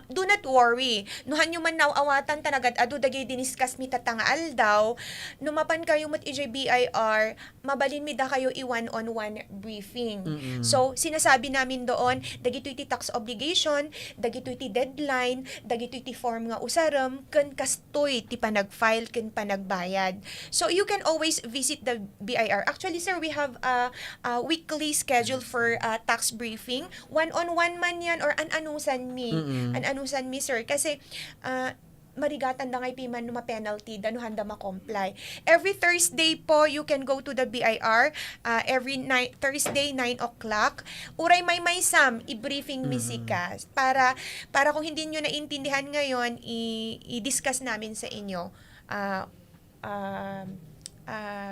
do not worry. Nuhan nyo man nawawatan tanagad adu dagay diniskas mi tatangaal daw. Numapan kayo mat EJBIR, mabalin mi da kayo i-one-on-one briefing. So, sinasabi namin doon, dagito iti tax obligation, dagito iti deadline, dagito iti form nga usaram, ken kastoy ti panag-file ken panagbayad. So, you can always visit the BIR. Actually, sir, we have a weekly schedule for tax briefing. One-on-one man yan or an-anusan mi. An-anusan mi, sir, kasi marigatan da ngay piman numa penalty danuhan da ma-comply. Every Thursday po you can go to the BIR, every Thursday 9 o'clock. Uray may sam i-briefing mi sika para kung hindi niyo naintindihan ngayon i-discuss namin sa inyo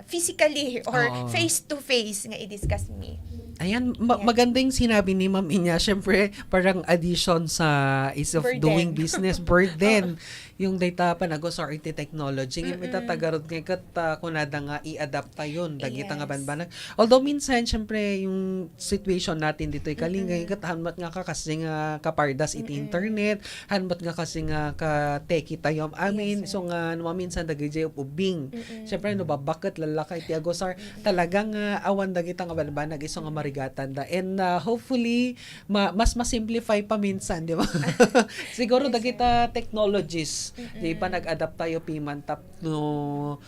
physically or face to face nga i-discuss mi. Ayan, maganda yung sinabi ni Ma'am Inya. Siyempre, parang addition sa ease of doing business, burden. Yung data pa nagos or IT technology. Yung itatagarod ngayon kat kunada nga i-adapt tayon. Dagita nga banbanag. Although minsan, siyempre, yung situation natin dito ay kalingay. Kat hanmat nga kasi nga kapardas iti internet. Hanmat nga kasi nga ka-teki tayo. Amin, so nga minsan dagay ubing. Siyempre, babakit lalakay ti agosar. Talagang awan dagita nga banbanag. Iso nga marigatan da. And hopefully, mas masimplify pa minsan, di ba? Siguro dagita technologies. Di pa nag-adapt tayo pimantap no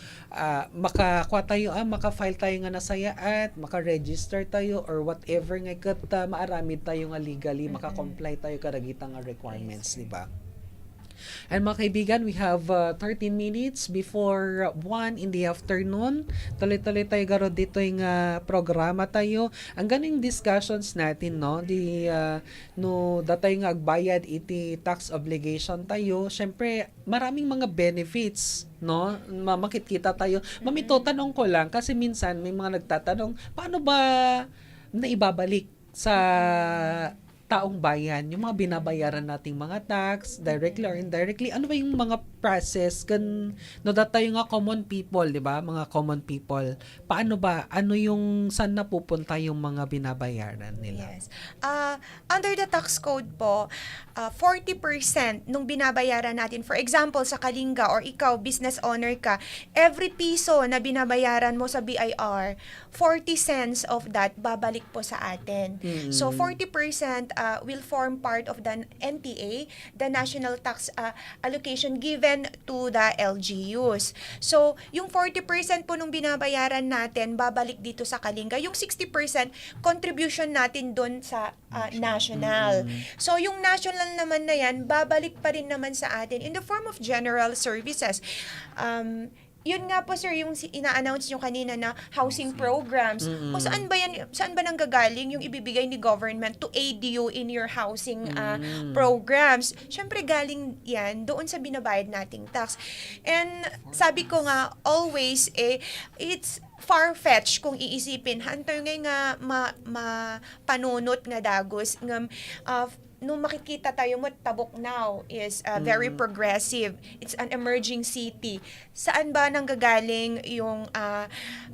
makakuha tayo, maka-file tayo nga nasaya at maka-register tayo or whatever nga kat maaramid tayo nga legally, maka-comply tayo kadagita nga requirements, di ba? And mga kaibigan, we have 13 minutes before 1 in the afternoon. Tuloy-tuloy tayo garo dito yung programa tayo. Ang ganing discussions natin, no? No, datay nga agbayad iti tax obligation tayo. Syempre, maraming mga benefits, no? Makikita tayo. Mamito, tanong ko lang, kasi minsan may mga nagtatanong, paano ba naibabalik sa taong bayan, yung mga binabayaran nating mga tax, directly or indirectly, ano ba yung mga process, no, tayo nga common people, di ba? Mga common people. Paano ba? Ano yung, saan napupunta yung mga binabayaran nila? Yes. Under the tax code po, 40% nung binabayaran natin, for example, sa Kalinga or ikaw, business owner ka, every piso na binabayaran mo sa BIR, 40 cents of that babalik po sa atin. So, 40% will form part of the NTA, the National Tax Allocation given to the LGUs. So, yung 40% po nung binabayaran natin, babalik dito sa Kalinga. Yung 60% contribution natin doon sa national. So, yung national naman na yan, babalik pa rin naman sa atin in the form of general services. Yun nga po, sir, yung ina-announce nyo kanina na housing programs. O saan ba yan, saan ba nanggagaling yung ibibigay ni government to aid you in your housing programs? Syempre galing yan doon sa binabayad nating tax. And sabi ko nga, always, it's far-fetched kung iisipin. Hantoy nga panunot nga dagos nga nung makikita tayo mo, Tabuk now is very progressive. It's an emerging city. Saan ba nanggagaling yung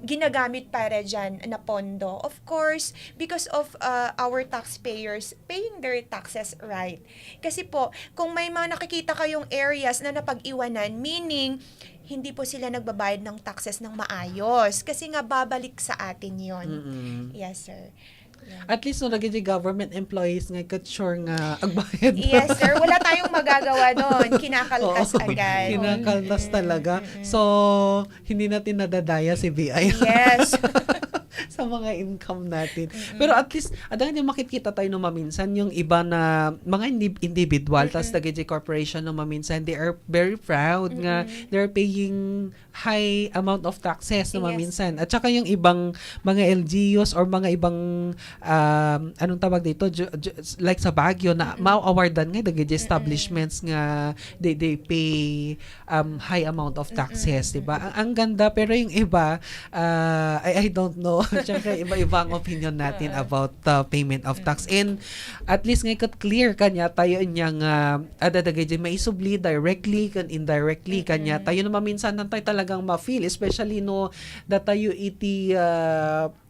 ginagamit para dyan na pondo? Of course, because of our taxpayers paying their taxes right. Kasi po, kung may mga nakikita kayong areas na napag-iwanan, meaning, hindi po sila nagbabayad ng taxes ng maayos. Kasi nga, babalik sa atin yon. Yes, sir. At least no lagi government employees nga kat sure nga agbayad. Yes, sir. Wala tayong magagawa doon. Kinakaltas Oo. agad. Kinakaltas talaga. So, hindi natin nadadaya si BI. Yes. sa mga income natin. Pero at least, adang yung makikita tayo no maminsan, yung iba na mga individual, tas nag-EJ corporation no maminsan, they are very proud nga they're paying high amount of taxes no Yes. maminsan. At saka yung ibang mga LGUs or mga ibang anong tawag dito, like sa Baguio na ma-awardan nga nag-EJ establishments nga they pay high amount of taxes, diba? Ang ganda, pero yung iba, I don't know. Siyempre, iba-iba ang opinion natin about payment of tax. And at least ngayon clear kanya tayo niyang adadagay may isubli directly kan indirectly kanya tayo naman minsan tayo talagang ma-feel, especially no that tayo iti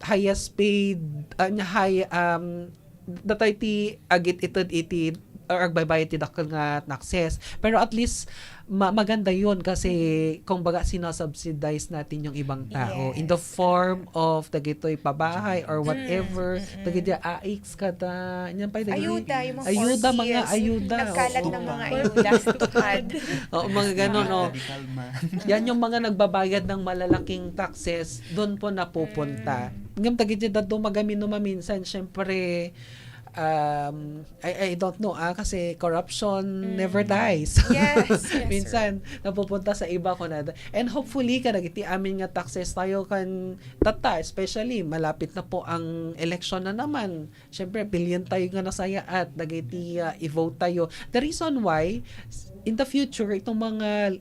highest paid high that tayo iti agit iti or agbaybayad ti dakkel nga taxes. Pero at least maganda yun kasi kung baga sinasubsidize natin yung ibang tao in the form of dagitoy pabahay or whatever dagitoy AIX kada yan pa Ayuda, yung mga ayuda, policies. mga ayuda. Nagkalat Oo. ng mga ayuda sa tukad. Oo, mga ganun, no. Radical man. Yan yung mga nagbabayad ng malalaking taxes, doon po napupunta. Ngam tagiti dadto magamin no maminsan, syempre I don't know kasi corruption never dies. Yes, yes, Minsan napupunta sa iba ko na. And hopefully kanagiti amin nga taxes tayo kan tata, especially malapit na po ang election na naman. Syempre billion tayo nga nasaya at dagiti i-vote tayo. The reason why in the future itong mga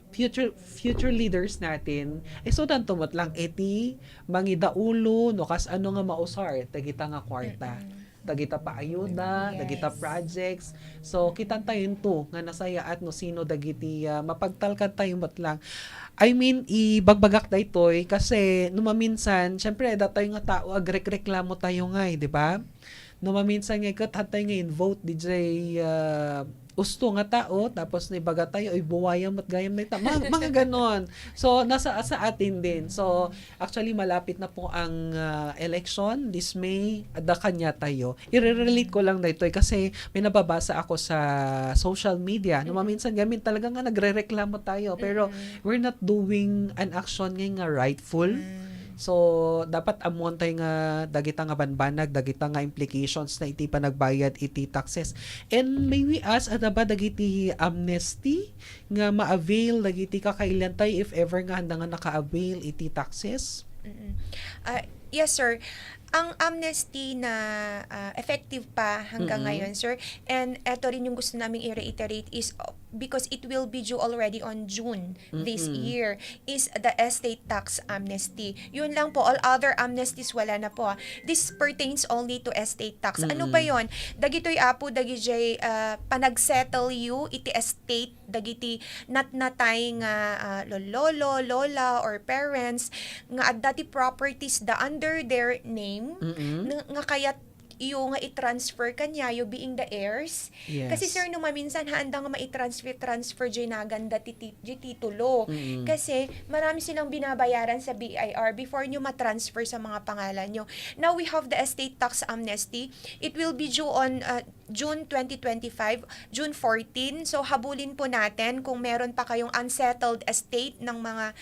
future leaders natin so dan tumot lang eti mangidaulo no kas ano nga mausar dagita nga kwarta. Dagita pa ayuda, dagita projects. So, kitan tayo to nga nasaya at no sino dagiti mapagtalkan tayo lang. I mean, ibagbagak da itoy kasi numaminsan, syempre, datoy nga tao, agrek-reklamo tayo nga di ba? Numaminsan nga kat hatay nga vote DJ usto nga tao, tapos naibaga tayo, ay buwayang matgayam na ito. Mga ganon. So, nasa sa atin din. So, actually, malapit na po ang election this May, ada kanya tayo. I-relate ko lang na ito kasi may nababasa ako sa social media. No, maminsan gamin talaga nga nagre-reklamo tayo, pero we're not doing an action nga rightful. So, dapat amon tayo nga dagita nga banbanag, dagita nga implications na iti panagbayad iti taxes. And may we ask, ada ba dagiti amnesty nga ma-avail dagiti kakailan tayo if ever nga handa nga naka-avail iti taxes? Yes, sir. Ang amnesty na effective pa hanggang ngayon, sir, and eto rin yung gusto naming i-reiterate is because it will be due already on June this year, is the estate tax amnesty. Yun lang po. All other amnesties wala na po. This pertains only to estate tax. Ano ba yun? Dagitoy apo, dagitoy panagsettle you, iti estate, dagiti natnatay nga lolo, lola, or parents, nga at dati properties da under their name, nga kayat yung nga i-transfer kanya, you being the heirs. Yes. Kasi sir, nung maminsan, handa nga ma-transfer dyan na ganda titulo. Kasi marami silang binabayaran sa BIR before nyo ma-transfer sa mga pangalan nyo. Now, we have the estate tax amnesty. It will be due on June 2025, June 14. So, habulin po natin kung meron pa kayong unsettled estate ng mga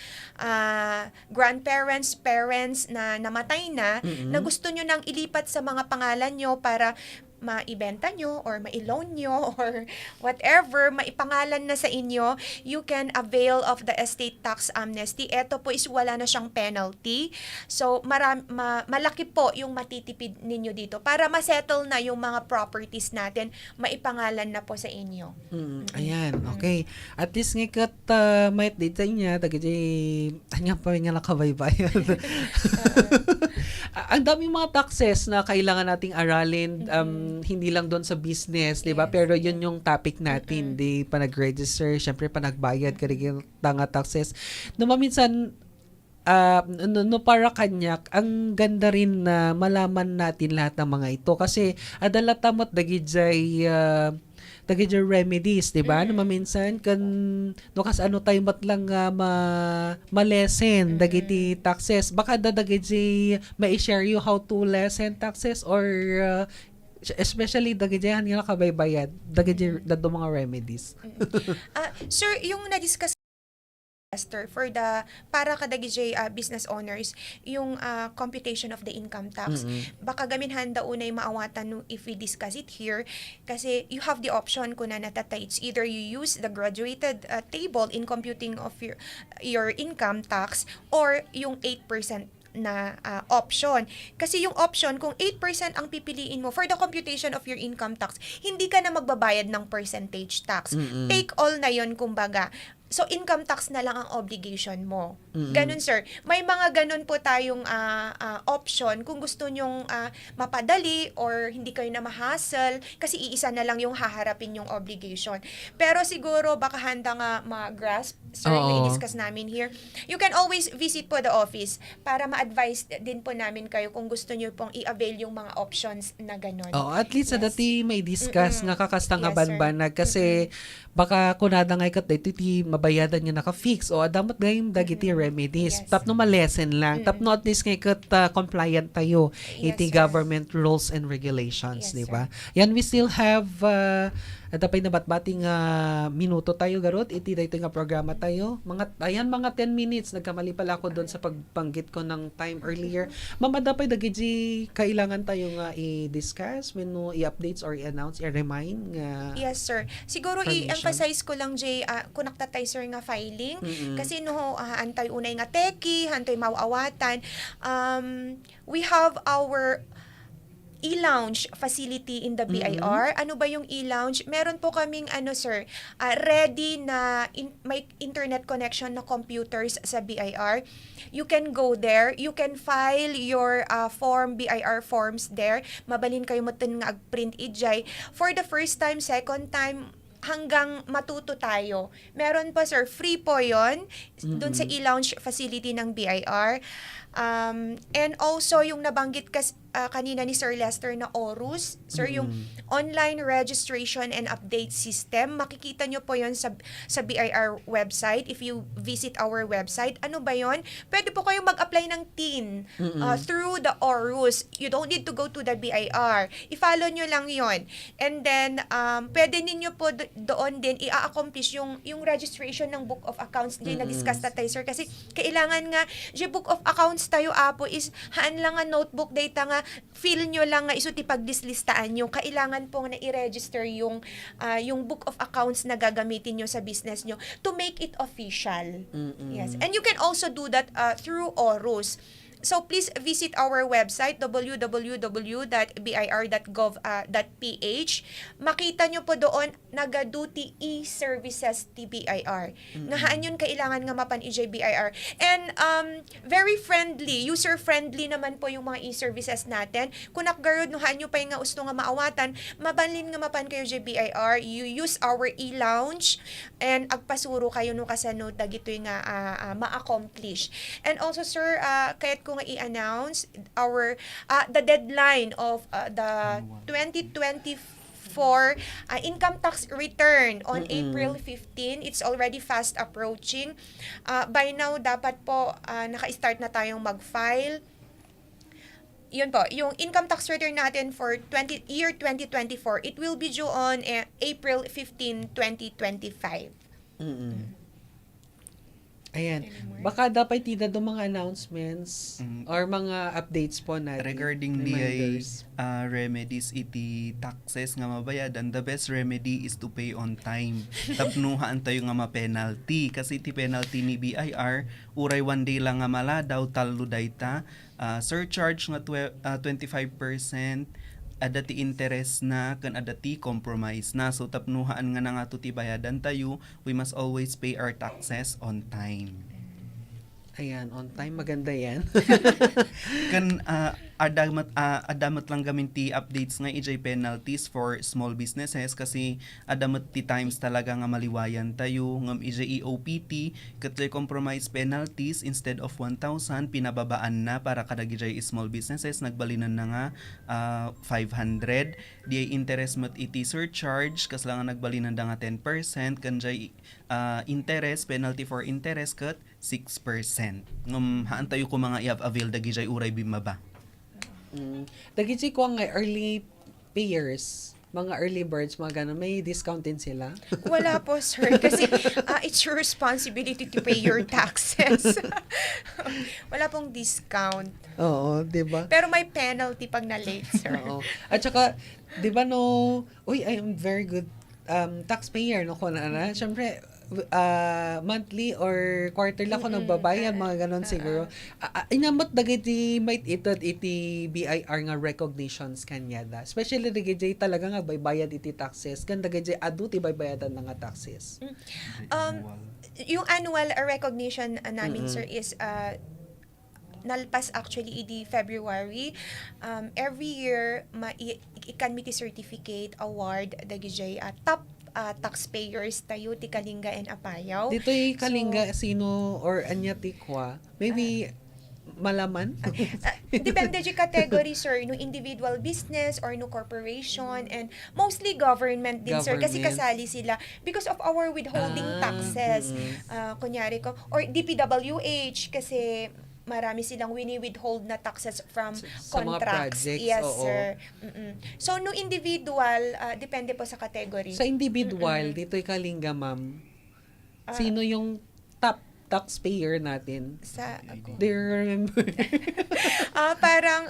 grandparents, parents na namatay na gusto nyo nang ilipat sa mga pangalan nyo para maibenta nyo or ma-loan nyo or whatever, maipangalan na sa inyo, you can avail of the estate tax amnesty. Ito po is wala na siyang penalty. So, malaki po yung matitipid ninyo dito para masettle na yung mga properties natin, maipangalan na po sa inyo. Ayan, okay. At least ngayon may dito niya, hanyang pa nga nakabaybayan. Ang dami mga taxes na kailangan nating aralin, hindi lang doon sa business, di ba? Pero yun yung topic natin, di pa nag-register, syempre pa nagbayad, karigil nga taxes. No, maminsan, no para kanyak ang ganda rin na malaman natin lahat ng mga ito kasi adala tamot dagiti remedies, di ba? No maminsan kan no kas ano tayo matlang malesen dagiti taxes. Baka dagiti mai-share you how to lessen taxes or especially dagiti nga kabaybayad dagiti dadto mga remedies. Sir, yung na-discuss Esther, for the para kadagiti business owners yung computation of the income tax, baka gaminhan daw unay maawatan no if we discuss it here kasi you have the option kung natata, it's either you use the graduated table in computing of your income tax or yung 8% na option. Kasi yung option, kung 8% ang pipiliin mo for the computation of your income tax, hindi ka na magbabayad ng percentage tax. Take all na yon kumbaga. So, income tax na lang ang obligation mo. Ganun, sir. May mga ganun po tayong option kung gusto nyong mapadali or hindi kayo na ma-hassle kasi iisa na lang yung haharapin yung obligation. Pero siguro baka handa nga ma-grasp, sir, yung i-discuss namin here. You can always visit po the office para ma-advise din po namin kayo kung gusto nyo pong i-avail yung mga options na ganun. At least sa dati may discuss nga kakastang Yes, banbanag kasi baka kunada nga ikat dito ti mabayadan nga naka-fix o adamat gayong dagiti remedies. Yes. Tapno ma-lesson lang. Tapno at least nga ikat compliant tayo Yes, iti sir. government rules and regulations, Yes, di ba? Yan, we still have adapay na batbating minuto tayo garot iti dayto nga programa tayo. Mga 10 minutes nagkamali pala ako doon sa pagbanggit ko ng time earlier. Mamadapay dagiti kailangan tayo nga i-discuss when no i-updates or i-announce, i-remind nga. Yes, sir. Siguro i-emphasize ko lang, Jay, kung naktatay, sir, nga filing. Kasi no, antay unay nga teki, antay mawawatan. We have our e-lounge facility in the BIR. Ano ba yung e-lounge? Meron po kaming sir, ready na may internet connection na computers sa BIR. You can go there. You can file your BIR forms there. Mabalin kayo matin nga print ijay. For the first time, second time, hanggang matuto tayo. Meron pa, sir, free po yon doon sa e-lounge facility ng BIR. And also, yung nabanggit kanina ni Sir Lester na ORUS, sir, yung online registration and update system, makikita nyo po yon sa BIR website if you visit our website. Ano ba yon? Pwede po kayong mag-apply ng TIN through the ORUS. You don't need to go to the BIR. I-follow nyo lang yon. And then, pwede ninyo po doon din i-accomplish yung registration ng Book of Accounts din na-discuss na tayo, sir. Kasi kailangan nga, yung Book of Accounts tayo apo is haan lang nga notebook data nga fill nyo lang nga isuti pagdislistaan yung kailangan po na i-register yung Book of Accounts na gagamitin nyo sa business nyo to make it official. Yes. And you can also do that through ORUS. So please visit our website www.bir.gov.ph. Makita nyo po doon nagaduti e-services ti BIR. Nahaan yun kailangan nga mapan BIR. And very friendly, user-friendly naman po yung mga e-services natin. Kung nakgarod nuhaan nyo pa yung nga gusto nga maawatan, mabanlin nga mapan kayo BIR. You use our e-lounge and agpasuro kayo no kasano dagito yung nga ma-accomplish. And also, sir, kahit kung i-announce the deadline of the 2024 income tax return on April 15. It's already fast approaching. By now, dapat po naka-start na tayong mag-file. Yun po, yung income tax return natin for year 2024, it will be due on April 15, 2025. Ayan. Baka dapat tida do mga announcements or mga updates po natin. Regarding the remedies iti taxes nga mabayadan, the best remedy is to pay on time. Tapnuhaan tayo nga ma-penalty kasi iti penalty ni BIR uray one day lang nga maladaw talo dayta, surcharge nga 25%, adati interest na kan adati compromise na, so tapnuhaan nga nga ti bayadan tayo, we must always pay our taxes on time. Ayan, on time, maganda yan. Kan adamat lang gamin ti updates nga ijay penalties for small businesses kasi adamat ti times talaga nga maliwayan tayo ngam ijay EOPT katay compromise penalties instead of 1,000 pinababaan na para kada ijay small businesses nagbalinan na nga 500 di interest mat iti surcharge kas lang nga nagbalinan da nga 10% kanjay interest penalty for interest kat 6%. Ngam haan tayo ko mga i-avail dagi jay uray bimaba. Dagiti ko nga early payers, mga early birds, mga ganun, may discount din sila? Wala po, sir. Kasi it's your responsibility to pay your taxes. Wala pong discount. Oo, di ba? Pero may penalty pag na-late, sir. Oo. At saka, di ba no, uy, I am very good taxpayer, no, kung na, syempre, monthly or quarterly ako nagbabayad, mga ganon siguro. Inamot dagiti might iti BIR nga recognitions kanyada. Especially dagiti talaga nga baybayad iti taxes. Kan dagiti adu ti baybayadan nga taxes. Yung annual recognition namin, sir, is nalpas actually idi February. Every year i- kann certificate award dagiti top taxpayers tayo ti Kalinga and Apayao. Dito yung Kalinga, sino or anya ti kwa? Maybe malaman? Depende di category, sir. No individual business or no corporation and mostly government din, sir. Kasi kasali sila because of our withholding taxes. Kunyari ko, or DPWH kasi marami silang withhold na taxes from sa contracts. Mga projects, yes, oo. sir. So, no individual, depende po sa category. Sa individual, dito'y Kalinga, ma'am. Sino yung top taxpayer natin? Do you remember? Parang,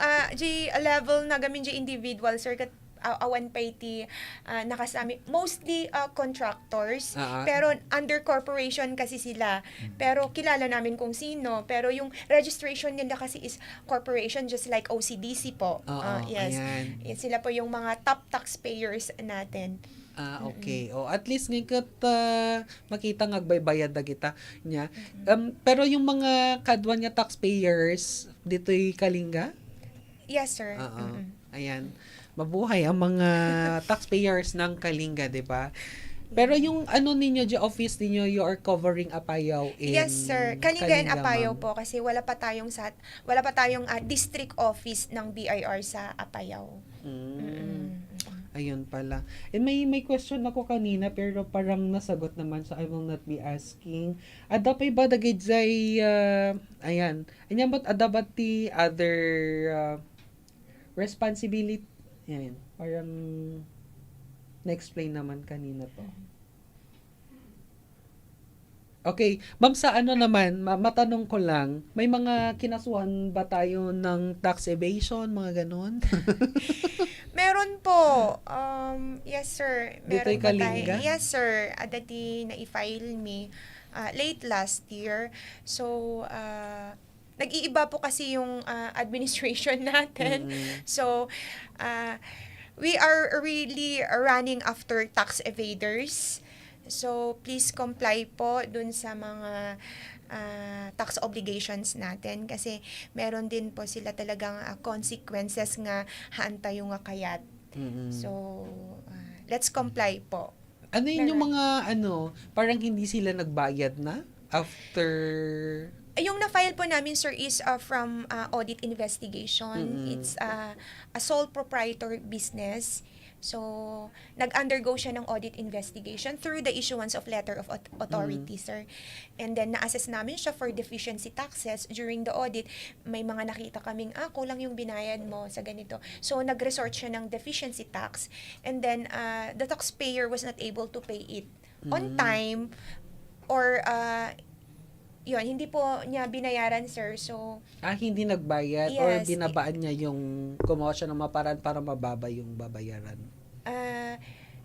level na gamin individual, sir, awan pa iti nakasami mostly contractors pero under corporation kasi sila pero kilala namin kung sino pero yung registration nila kasi is corporation just like OCDC po. Yes. Yes, sila po yung mga top taxpayers natin. Okay. At least ngayon makita nga baybayad na kita niya. Pero yung mga kadwa niya taxpayers dito'y Kalinga? Yes, sir. Ayan. Mabuhay ang mga taxpayers ng Kalinga, di ba? Pero yung ano ninyo, the office ninyo, you are covering Apayao in yes, sir. Kalinga and Apayao ma'am. po kasi wala pa tayong district office ng BIR sa Apayao. Ayun pala. And may question ako kanina pero parang nasagot naman so I will not be asking. Adapay ba dagay ayan. Anyamot adabati other responsibility. Yan. Parang na-explain naman kanina to. Okay. Ma'am, sa ano naman, matanong ko lang, may mga kinasuhan ba tayo ng tax evasion, mga ganon? Meron po. Yes, sir. Dito'y Kalinga? Yes, sir. Dati na-i-file me late last year. So, nag-iiba po kasi yung administration natin. So, we are really running after tax evaders. So, please comply po dun sa mga tax obligations natin kasi meron din po sila talagang consequences nga haan tayo nga kayat. So, let's comply po. Ano yun yung mga parang hindi sila nagbayad na after yung na-file po namin, sir, is from audit investigation. It's a sole proprietor business. So, nag-undergo siya ng audit investigation through the issuance of letter of authority, sir. And then, na-assess namin siya for deficiency taxes. During the audit, may mga nakita kaming, kulang yung binayad mo sa ganito. So, nag-resort siya ng deficiency tax. And then, the taxpayer was not able to pay it on time or yun, hindi po niya binayaran, sir. So, hindi nagbayad yes, or binabaan niya yung gumawa siya ng maparaan para mababa yung babayaran?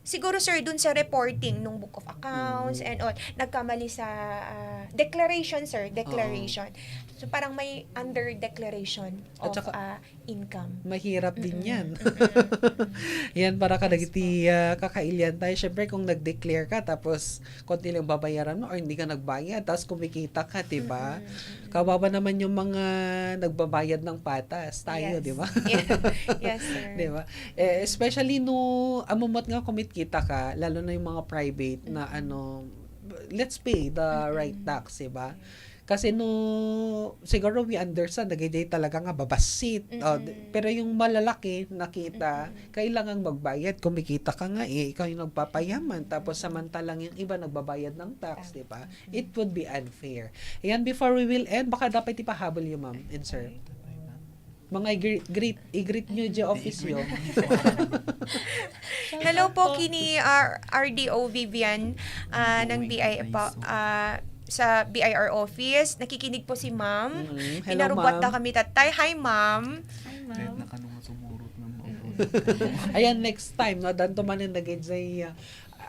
siguro sir dun sa reporting nung book of accounts and all, nagkamali sa declaration sir, declaration. So parang may under declaration At of saka, income. mahirap din yan. Yan, para ka nagiti kakailian tayo. Siyempre, kung nag-declare ka, tapos konti lang babayaran mo or hindi ka nagbayad, tapos kumikita ka, diba? Kawawa naman yung mga nagbabayad ng patas. Tayo, Yes. diba? Yes sir. Diba? Especially no, amumot nga kumikita ka, lalo na yung mga private na let's pay the right tax, diba? Kasi no, siguro we understand, nagigay talaga nga babasit. Pero yung malalaki, nakita, kailangang magbayad. Kumikita ka nga ikaw yung nagpapayaman. Tapos samantalang yung iba nagbabayad ng tax, di ba? It would be unfair. Ayan, before we will end, baka dapat ipahabol yung ma'am and sir. Mga i-greet nyo dyan office yun. Hello po kini RDO Vivian ng BI po. Sa BIR office. Nakikinig po si ma'am. Hello, Pinarubot na ma'am. kami tatay. Hi, ma'am. Kahit nakanunga sumurot ng Ayan, next time, no, danto man yung nag-edge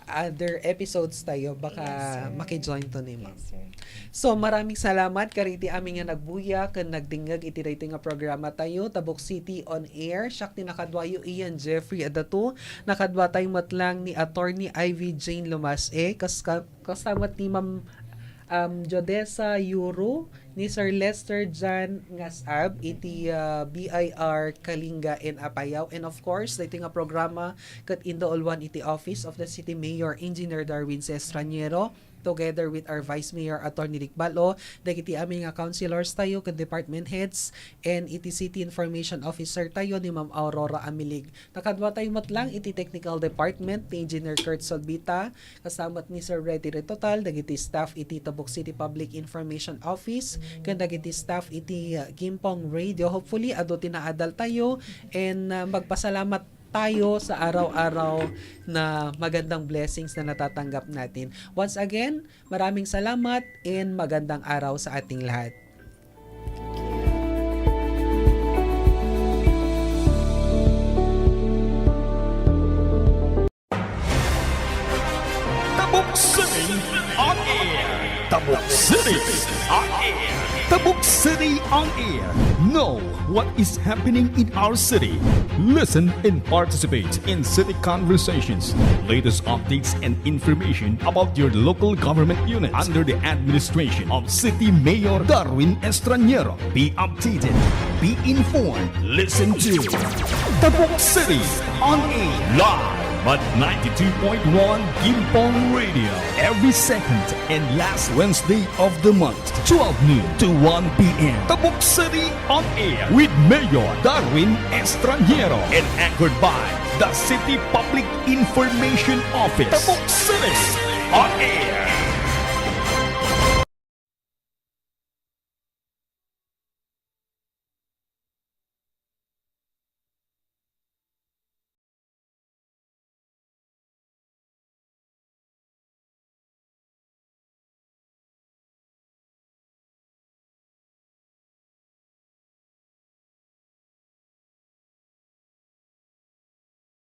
other episodes tayo, baka Yes, sir. maki-join to ni ma'am. Yes, sir. So, maraming salamat kariti aming nga nagbuya kan nagdingag iti dayto nga programa tayo Tabuk City on Air. Siak tinakadwayo iyan Jeffrey Adatu. Nakadwa tayong matlang ni Attorney 𝐓𝐚𝐿 kasamat ni Ma'am Jodessa Euro, ni Sir Lester Jan Ngasab, iti BIR Kalinga and Apayao. And of course, dito nga programa kat indo olwan iti Office of the City Mayor Engineer Darwin C. Estraniero, together with our Vice Mayor Attorney Rick Balo, dagiti aming nga councilors tayo, kat department heads, and iti City Information Officer tayo ni Ma'am Aurora Amilig. Nakadwa tayo matlang iti Technical Department ni Engineer Kurt Solbita, kasamat ni Sir Reddy Retotal, dagiti staff iti Tabuk City Public Information Office, kan dagiti staff iti Gimpong Radio. Hopefully, ado tinaadal tayo, and magpasalamat tayo sa araw-araw na magandang blessings na natatanggap natin. Once again, maraming salamat and magandang araw sa ating lahat. Tabuk City on Air. Tabuk City on Air. Tabuk City on Air. Know what is happening in our city. Listen and participate in city conversations. Latest updates and information about your local government units under the administration of City Mayor Darwin Estraniero. Be updated. Be informed. Listen to Tabuk City on Air. Live at 92.1 Gimpong Radio every second and last Wednesday of the month, 12 noon to 1 p.m. Tabuk City on Air with Mayor Darwin Estraniero and anchored by the City Public Information Office. Tabuk City on Air.